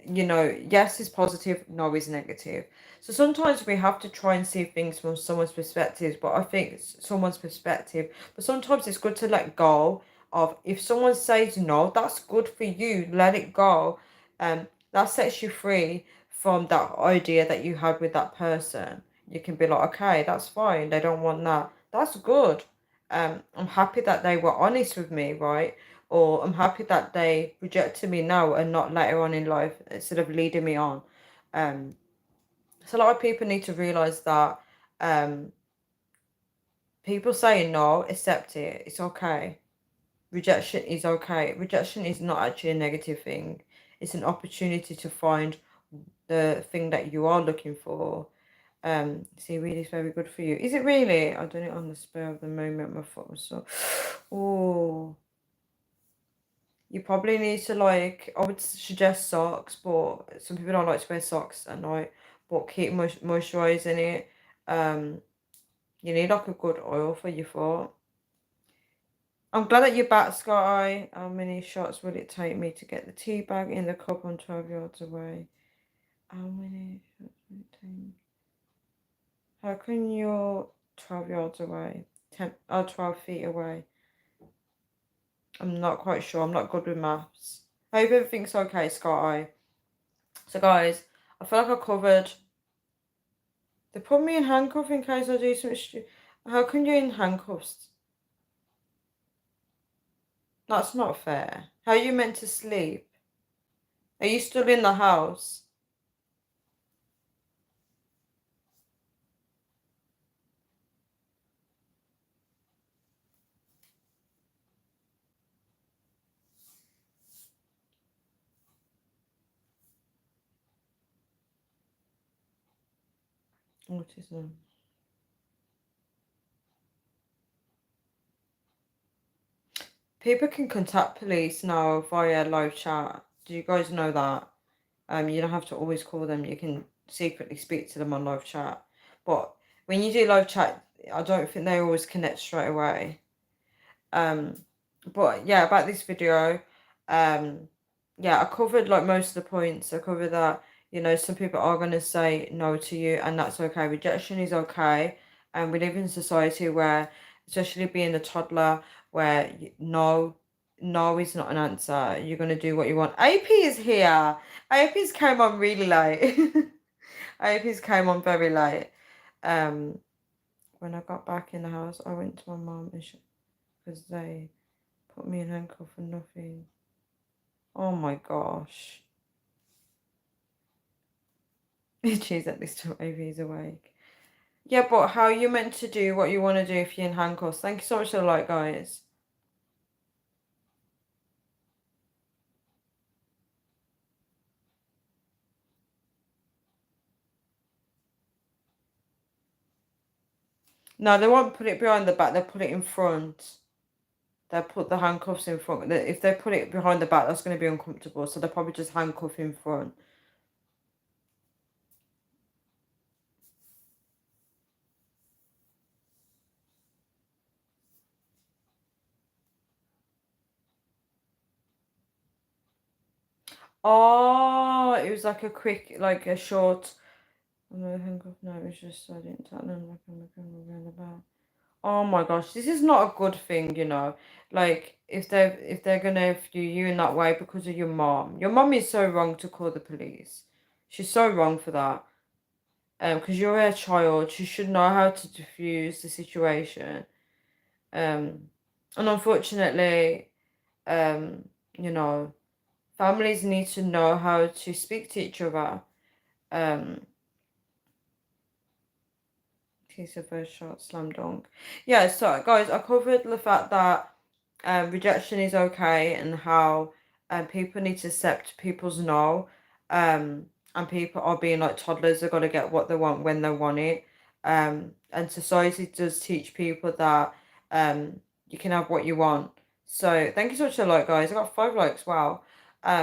You know, yes is positive, no is negative. So sometimes we have to try and see things from someone's perspective, but I think it's someone's perspective. But sometimes it's good to let go of, if someone says no, that's good for you. Let it go. That sets you free from that idea that you had with that person. You can be like, okay, that's fine. They don't want that. That's good. I'm happy that they were honest with me, right? Or I'm happy that they rejected me now and not later on in life instead of leading me on. Um, so a lot of people need to realize that um, people saying no, accept it. It's okay. Rejection is okay. Rejection is not actually a negative thing. It's an opportunity to find the thing that you are looking for. Seaweed is very good for you. Is it really? I done it on the spur of the moment. My foot was so. Oh, you probably need to, like, I would suggest socks, but some people don't like to wear socks at night. But keep moisturising it. You need like a good oil for your foot. I'm glad that you're back, Sky. How many shots will it take me to get the tea bag in the cup on 12 yards away? How many shots will it take? How can you're 12 yards away? 12 feet away. I'm not quite sure. I'm not good with maths. I hope everything's okay, Sky. So, guys, I feel like I covered. They put me in handcuffs in case I do something stupid. How can you in handcuffs? That's not fair. How are you meant to sleep? Are you still in the house? Autism. People can contact police now via live chat. Do you guys know that? You don't have to always call them. You can secretly speak to them on live chat. But when you do live chat, I don't think they always connect straight away. But yeah, about this video, um, yeah, I covered like most of the points. I covered that, you know, some people are going to say no to you, and that's okay. Rejection is okay. And we live in a society where, especially being a toddler, where no is not an answer. You're going to do what you want. AP is here. AP's came on really late. AP's came on very late. Um, when I got back in the house, I went to my mum and because they put me in handcuffs for nothing. Oh my gosh. Jeez, at least Avery's awake. Yeah, but how are you meant to do what you want to do if you're in handcuffs? Thank you so much for the like, guys. No, they won't put it behind the back. They'll put it in front. They'll put the handcuffs in front. If they put it behind the back, that's going to be uncomfortable. So they'll probably just handcuff in front. Oh, it was like a quick, like a short. No, handcuff. No, it was just I didn't tell them like I'm around the back. Oh my gosh, this is not a good thing, you know. Like if they're gonna view you in that way because of your mom. Your mom is so wrong to call the police. She's so wrong for that. Because you're a child, she should know how to diffuse the situation. And unfortunately, you know, Families need to know how to speak to each other. He's a first shot, slam dunk. Yeah, so guys, I covered the fact that rejection is okay, and how people need to accept people's no. And people are being like toddlers, they've got to get what they want when they want it. And society does teach people that you can have what you want. So thank you so much for the like, guys. I got 5 likes. Wow.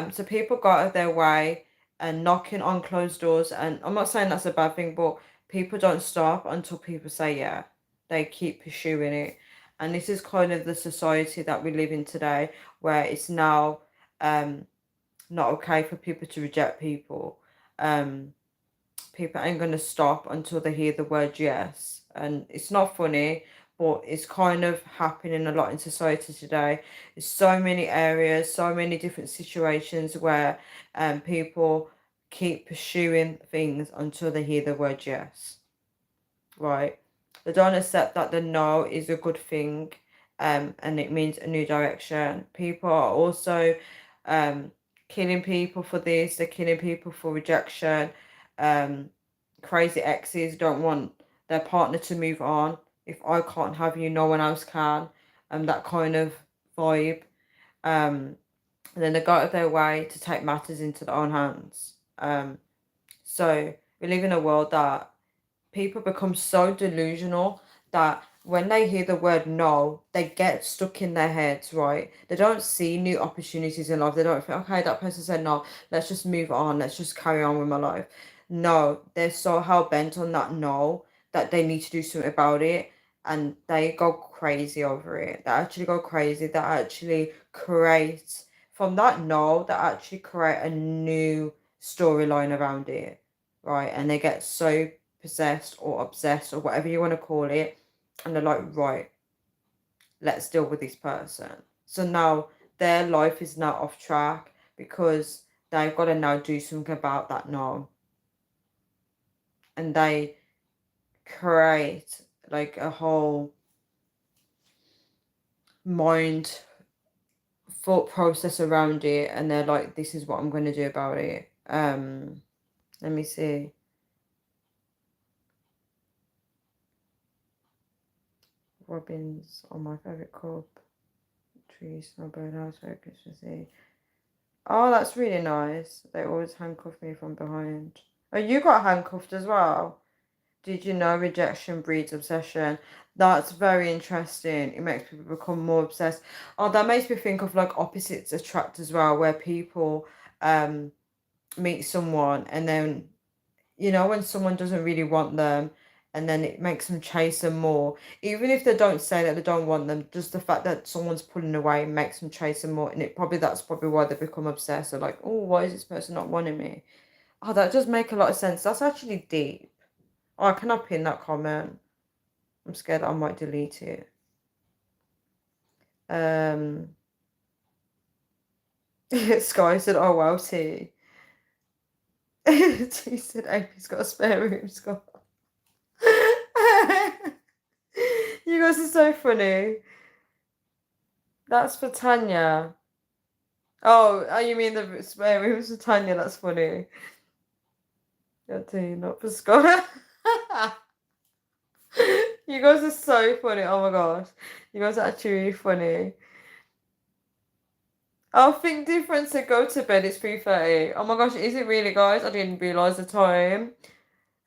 So people got out of their way and knocking on closed doors, and I'm not saying that's a bad thing, but people don't stop until people say yeah. They keep pursuing it. And this is kind of the society that we live in today, where it's now not okay for people to reject people. People ain't gonna stop until they hear the word yes. And it's not funny, but it's kind of happening a lot in society today. There's so many areas, so many different situations where people keep pursuing things until they hear the word yes. Right? They don't accept that the no is a good thing, and it means a new direction. People are also killing people for this, they're killing people for rejection. Um, Crazy exes don't want their partner to move on. If I can't have you, no one else can. That kind of vibe. And then they go out of their way to take matters into their own hands. So we live in a world that people become so delusional that when they hear the word no, they get stuck in their heads, right? They don't see new opportunities in life. They don't think, okay, that person said no, let's just move on, let's just carry on with my life. No, they're so hell bent on that no that they need to do something about it, and they go crazy over it. They actually go crazy. They actually create, from that no, they actually create a new storyline around it, right? And they get so possessed or obsessed or whatever you want to call it, and they're like, right, let's deal with this person. So now their life is now off track because they've got to now do something about that now. And they create like a whole mind thought process around it, and they're like, this is what I'm going to do about it. Let me see. Robins on my favorite cup. Trees, no birdhouse, very Christmas Eve. Oh, that's really nice. They always handcuff me from behind. Oh, you got handcuffed as well. Did you know rejection breeds obsession? That's very interesting. It makes people become more obsessed. Oh, that makes me think of like opposites attract as well, where people meet someone, and then when someone doesn't really want them, and then it makes them chase them more. Even if they don't say that they don't want them, just the fact that someone's pulling away makes them chase them more. And that's probably why they become obsessed. They're like, oh, why is this person not wanting me? Oh, that does make a lot of sense. That's actually deep. Oh, can I pin that comment? I'm scared I might delete it. Sky said, oh wow, T. T said, Apy's got a spare room, Scott. You guys are so funny. That's for Tanya. Oh, you mean the spare rooms for Tanya? That's funny. Yeah, T, not for Scott. You guys are so funny. Oh my gosh. You guys are actually really funny. Oh, think different to go to bed. It's 3:30. Oh my gosh, is it really, guys? I didn't realise the time.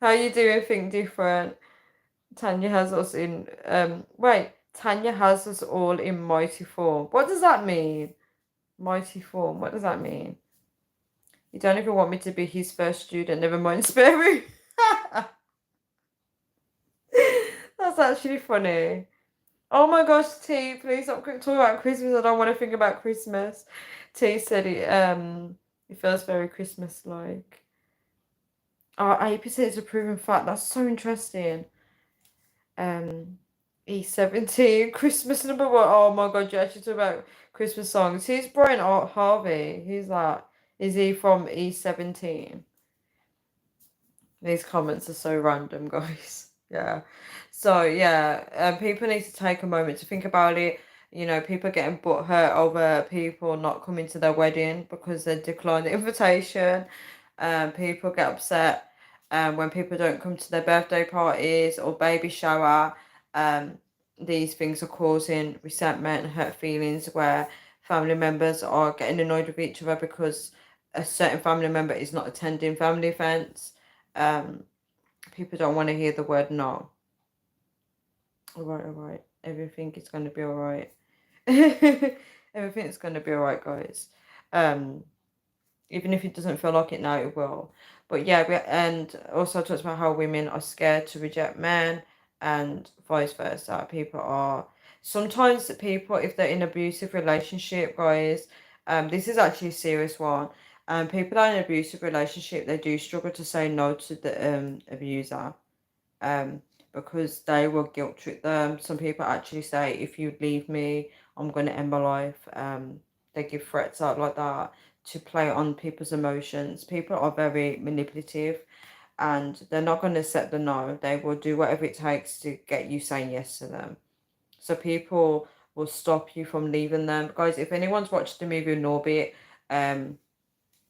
How you doing, think different? Tanya has us in wait, Tanya has us all in mighty form. What does that mean? Mighty form. What does that mean? You don't even want me to be his first student, never mind spare room. That's actually funny. Oh my gosh, T, please stop talking about Christmas. I don't want to think about Christmas. T said it feels very Christmas like. Oh, 8% is a proven fact. That's so interesting. E17, Christmas number one. Oh my god, you actually talk about Christmas songs. He's Brian Harvey. Who's that? Is he from E17? These comments are so random, guys. Yeah. So yeah, people need to take a moment to think about it. You know, people getting hurt over people not coming to their wedding because they declined the invitation. People get upset when people don't come to their birthday parties or baby shower. Um, these things are causing resentment and hurt feelings where family members are getting annoyed with each other because a certain family member is not attending family events. Um, People don't want to hear the word no. All right, all right. Everything is going to be all right. Everything's going to be all right, guys. Um, Even if it doesn't feel like it now, it will. But yeah, and also I talked about how women are scared to reject men and vice versa. People are sometimes people, if they're in abusive relationship, guys, this is actually a serious one. People that are in an abusive relationship, they do struggle to say no to the abuser. Um, because they will guilt trip them. Some people actually say, if you leave me, I'm going to end my life. They give threats out like that to play on people's emotions. People are very manipulative and they're not going to accept the no. They will do whatever it takes to get you saying yes to them. So people will stop you from leaving them. Guys, if anyone's watched the movie Norbit, um,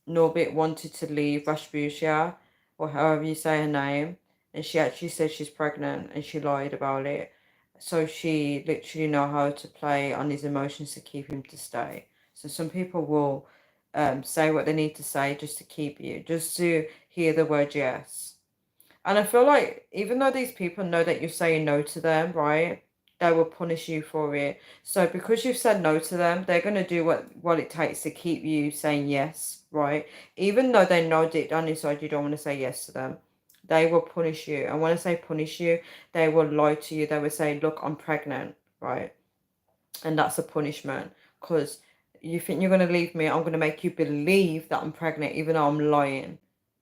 Norbit wanted to leave Rasputia, or however you say her name, and she actually said she's pregnant and she lied about it. So she literally know how to play on his emotions to keep him to stay. So some people will say what they need to say just to keep you, just to hear the word yes. And I feel like even though these people know that you're saying no to them, right? They will punish you for it. So because you've said no to them, they're gonna do what it takes to keep you saying yes, right? Even though they know deep down inside you don't want to say yes to them, they will punish you. And when I say punish you, they will lie to you. They will say, "Look, I'm pregnant," right? And that's a punishment because you think you're going to leave me, I'm going to make you believe that I'm pregnant even though I'm lying.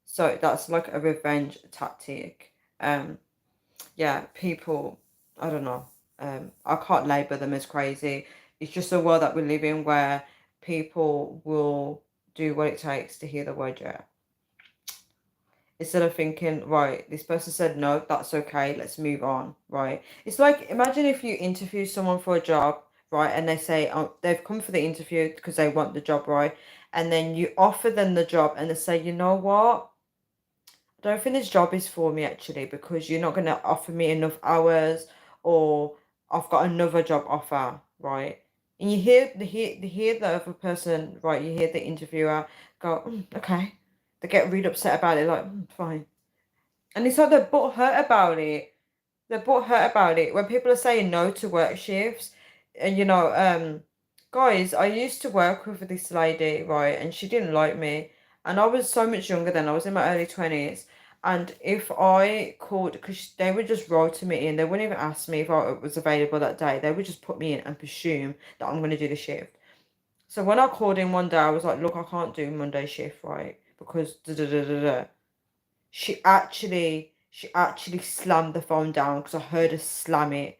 So that's like a revenge tactic. Yeah, people, I don't know. I can't label them as crazy. It's just a world that we live in where people will do what it takes to hear the word yeah. Instead of thinking, right, this person said no, that's okay, let's move on, right? It's like, imagine if you interview someone for a job, right, and they say, oh, they've come for the interview because they want the job, right? And then you offer them the job and they say, you know what? I don't think this job is for me actually because you're not going to offer me enough hours or I've got another job offer, right? And you hear the other person, right? You hear the interviewer go, okay. They get really upset about it, like, fine. And it's like they're hurt about it. They're hurt about it. When people are saying no to work shifts, and guys, I used to work with this lady, right, and she didn't like me. And I was so much younger then, I was in my early 20s. And if I called, because they would just roll to me in, they wouldn't even ask me if I was available that day. They would just put me in and presume that I'm going to do the shift. So when I called in one day, I was like, look, I can't do Monday shift, right? Because da da da da da. She actually slammed the phone down because I heard her slam it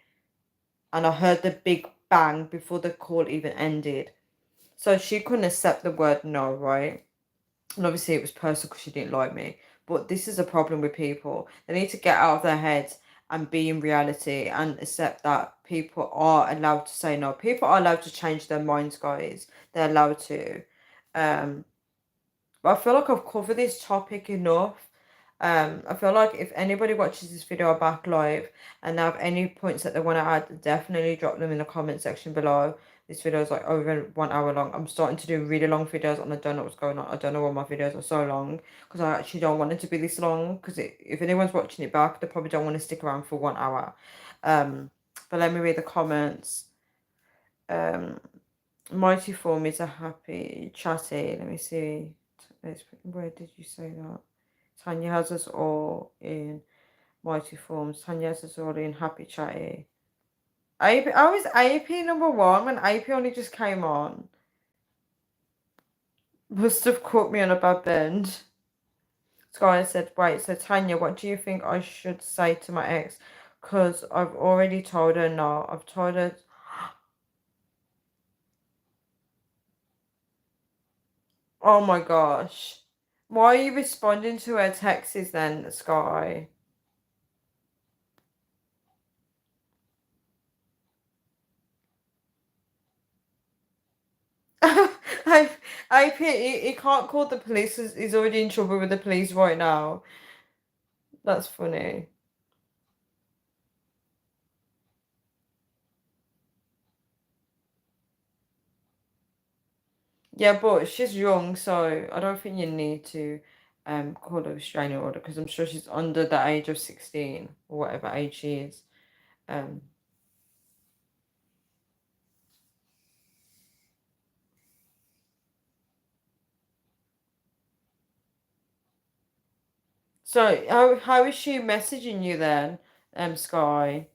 and I heard the big bang before the call even ended. So she couldn't accept the word no, right? And obviously it was personal because she didn't like me. But this is a problem with people. They need to get out of their heads and be in reality and accept that people are allowed to say no. People are allowed to change their minds, guys. They're allowed to. Um, but I feel like I've covered this topic enough. I feel like if anybody watches this video back live and they have any points that they want to add, definitely drop them in the comment section below. This video is like over 1 hour long. I'm starting to do really long videos and I don't know what's going on. I don't know why my videos are so long because I actually don't want it to be this long because if anyone's watching it back, they probably don't want to stick around for 1 hour. But let me read the comments. Mighty form is a happy, chatty. Let me see. Where did you say that? Tanya has us all in mighty forms. Tanya has us all in happy, chatty. AP, I was AP number one when AP only just came on. Must have caught me on a bad bend. Sky said, wait, so Tanya, what do you think I should say to my ex? Because I've already told her no. I've told her. Oh my gosh. Why are you responding to her texts then, Sky? I, he can't call the police. He's already in trouble with the police right now. That's funny. Yeah, but she's young, so I don't think you need to call a restraining order because I'm sure she's under the age of 16 or whatever age she is. Um, so how is she messaging you then, Sky?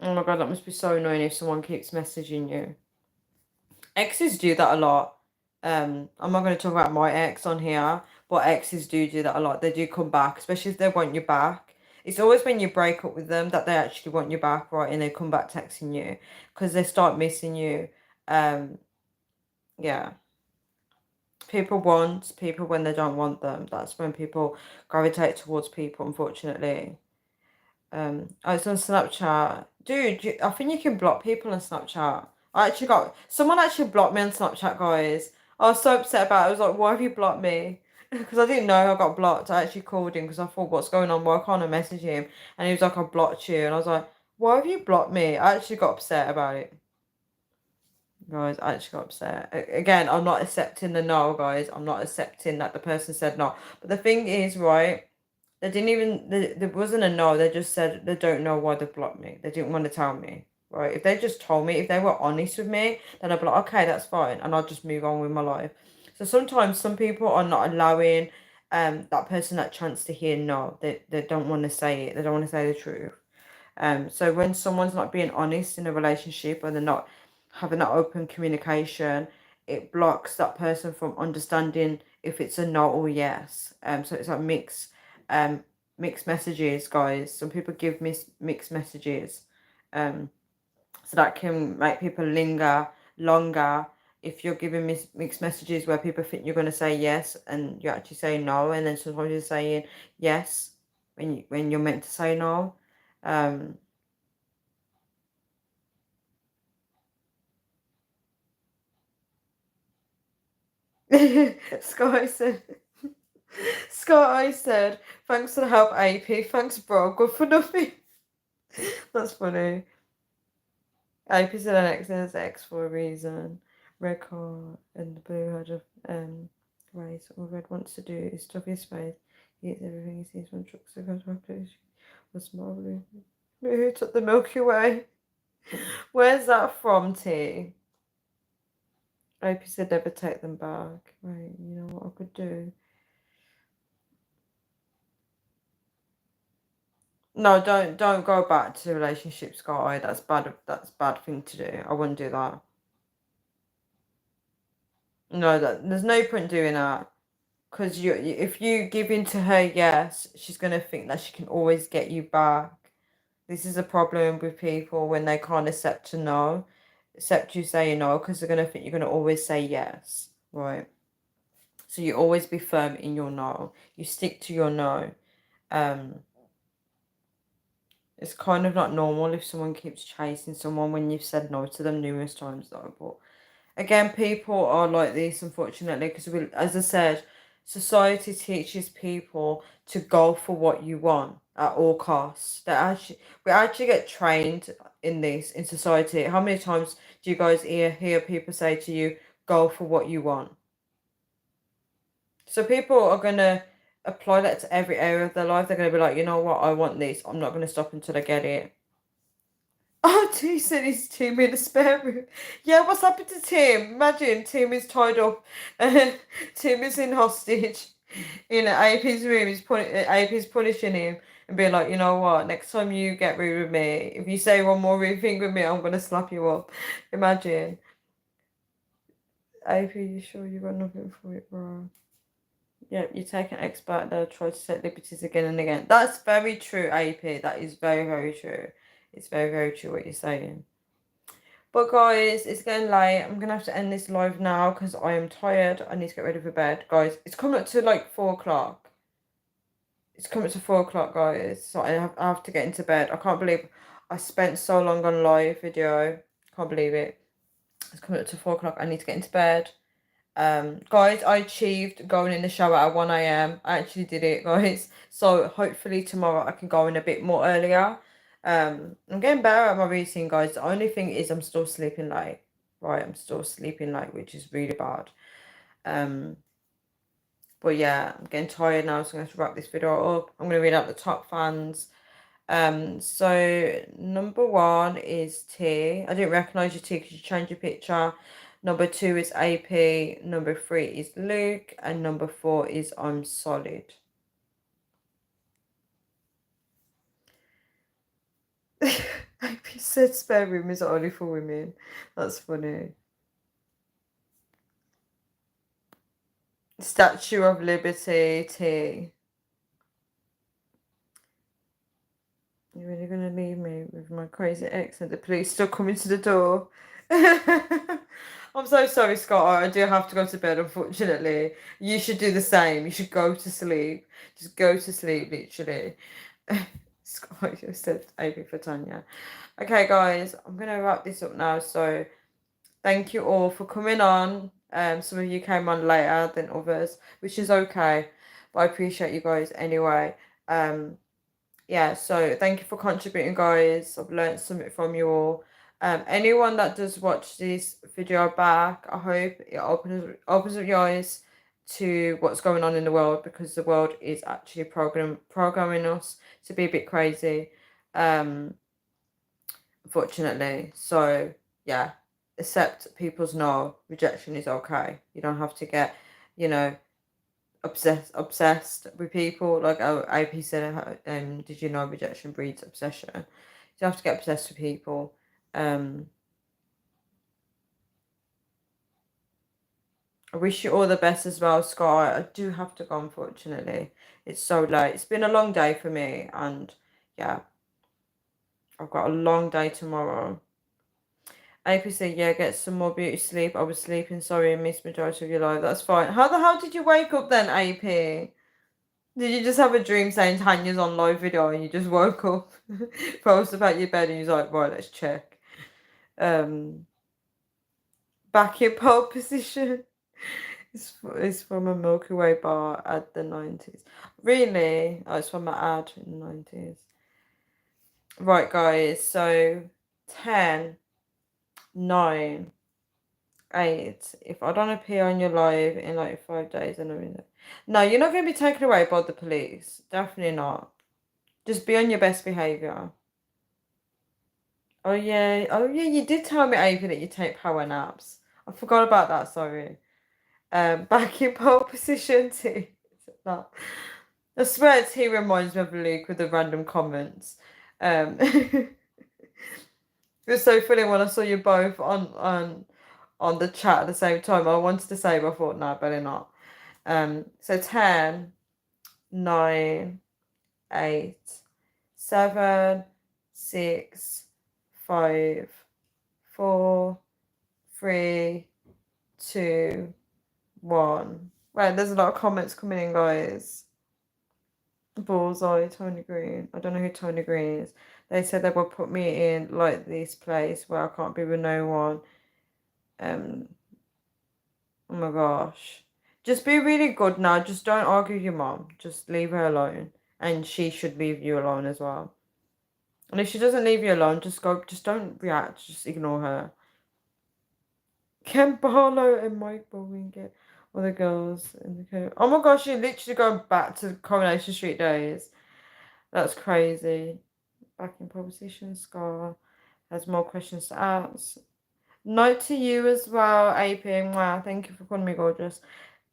Oh my God, that must be so annoying if someone keeps messaging you. Exes do that a lot. I'm not going to talk about my ex on here, but exes do that a lot. They do come back, especially if they want you back. It's always when you break up with them that they actually want you back, right? And they come back texting you because they start missing you. Um, yeah. People want people when they don't want them. That's when people gravitate towards people, unfortunately. Oh, it's on Snapchat. Dude, I think you can block people on Snapchat. I actually got someone actually blocked me on Snapchat, guys. I was so upset about it. I was like, why have you blocked me? Because I didn't know I got blocked. I actually called him because I thought, what's going on? Why can't I message him? And he was like, I blocked you. And I was like, why have you blocked me? I actually got upset about it. Guys, I actually got upset. Again, I'm not accepting the no, guys. I'm not accepting that the person said no. But the thing is, right? They didn't even, there wasn't a no, they just said they don't know why they blocked me. They didn't want to tell me, right? If they just told me, if they were honest with me, then I'd be like, okay, that's fine. And I'll just move on with my life. So sometimes some people are not allowing that person that chance to hear no. They don't want to say it. They don't want to say the truth. So when someone's not being honest in a relationship and they're not having that open communication, it blocks that person from understanding if it's a no or yes. So it's like um, mixed messages, guys. Some people give mixed messages, so that can make people linger longer. If you're giving mixed messages where people think you're going to say yes and you actually say no, and then sometimes you're saying yes when you're meant to say no. Um, Sky said, Sky said, thanks for the help, AP. Thanks, bro. Good for nothing. That's funny. AP said an X is X for a reason. Red car and the blue had a race. All Red wants to do is stuff his face. He eats everything he sees from trucks to go to a was small blue. Who took the Milky Way? Where's that from, T? AP said never take them back. Right, you know what I could do? No, don't go back to relationships, guy. That's bad. That's a bad thing to do. I wouldn't do that. No, there's no point doing that because if you give in to her, yes, she's gonna think that she can always get you back. This is a problem with people when they can't accept to no, accept you saying no because they're gonna think you're gonna always say yes, right? So you always be firm in your no. You stick to your no. Um, It's kind of not normal if someone keeps chasing someone when you've said no to them numerous times, though. But again, people are like this, unfortunately, because as I said, society teaches people to go for what you want at all costs. We actually get trained in this in society. How many times do you guys hear people say to you, "Go for what you want"? So people are gonna apply that to every area of their life. They're gonna be like, you know what, I want this. I'm not gonna stop until I get it. Oh, T said he's Tim in the spare room. Yeah, what's happened to Tim? Imagine Tim is tied up. Tim is in hostage in AP's room. AP's punishing him and being like, you know what? Next time you get rude with me, if you say one more rude thing with me, I'm gonna slap you up. Imagine. AP, you sure you got nothing for it, bro? Yep, you take an expert, they'll try to set liberties again and again. That's very true, AP. That is very, very true. It's very, very true what you're saying. But guys, it's getting late. I'm gonna have to end this live now because I am tired. I need to get ready for bed. Guys, it's coming up to like 4 o'clock. It's coming up to 4 o'clock, guys. So I have to get into bed. I can't believe I spent so long on live video. Can't believe it. It's coming up to 4 o'clock. I need to get into bed. Guys, I achieved going in the shower at 1 a.m. I actually did it, guys. So hopefully tomorrow I can go in a bit more earlier. I'm getting better at my routine, guys. The only thing is I'm still sleeping late. Right, I'm still sleeping late, which is really bad. But yeah, I'm getting tired now, so I'm going to wrap this video up. I'm going to read out the top fans. So number 1 is T. I didn't recognise your T because you changed your picture. Number 2 is AP. Number 3 is Luke. And number 4 is I'm Solid. AP said spare room is only for women. That's funny. Statue of Liberty, T. You're really going to leave me with my crazy ex and the police still coming to the door? I'm so sorry, Scott. I do have to go to bed, unfortunately. You should do the same. You should go to sleep. Just go to sleep, literally. Scott, you said AB for Tanya. Okay, guys, I'm going to wrap this up now. So, thank you all for coming on. Some of you came on later than others, which is okay. But I appreciate you guys anyway. Yeah, so thank you for contributing, guys. I've learned something from you all. Anyone that does watch this video back, I hope it opens up your eyes to what's going on in the world, because the world is actually programming us to be a bit crazy, unfortunately. So yeah, accept people's no. Rejection is okay. You don't have to get, you know, obsessed with people. Like AP said, did you know rejection breeds obsession? You have to get obsessed with people. I wish you all the best as well, Sky. I do have to go, unfortunately. It's so late. It's been a long day for me, and yeah, I've got a long day tomorrow. AP said, yeah, get some more beauty sleep. I was sleeping, sorry, I missed majority of your life. That's fine. How the hell did you wake up then, AP? Did you just have a dream saying Tanya's on live video and you just woke up, froze about your bed and you're like, right, let's check. Back in pole position. It's from a Milky Way bar at the 90s. Really? Oh, it's from an ad in the 90s. Right, guys. So 10, 9, 8. If I don't appear on your live in like 5 days, then I'm no, you're not going to be taken away by the police. Definitely not. Just be on your best behaviour. Oh yeah, you did tell me, Ava, that you take power naps. I forgot about that, sorry. Back in pole position too. No. I swear he reminds me of Luke with the random comments. It was so funny when I saw you both on the chat at the same time. I wanted to say, but I thought, no, better not. So 10, 9, 8, 7, 6, 5, 4, 3, 2, 1. Right, there's a lot of comments coming in, guys. Bullseye, Tony Green. I don't know who Tony Green is. They said they will put me in like this place where I can't be with no one. Oh my gosh. Just be really good now. Just don't argue with your mom. Just leave her alone. And she should leave you alone as well. And if she doesn't leave you alone, just don't react. Just ignore her. Ken Barlow and Mike Bowen get all the girls in the coat. Oh my gosh, you're literally going back to Coronation Street days. That's crazy. Back in proposition, Scar has more questions to ask. Note to you as well, AP. Wow, thank you for calling me gorgeous.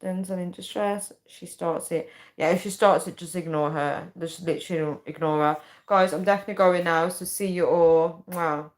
Denzel in distress. She starts it. Yeah, if she starts it, just ignore her. Just literally ignore her. Guys, I'm definitely going now, so see you all. Wow.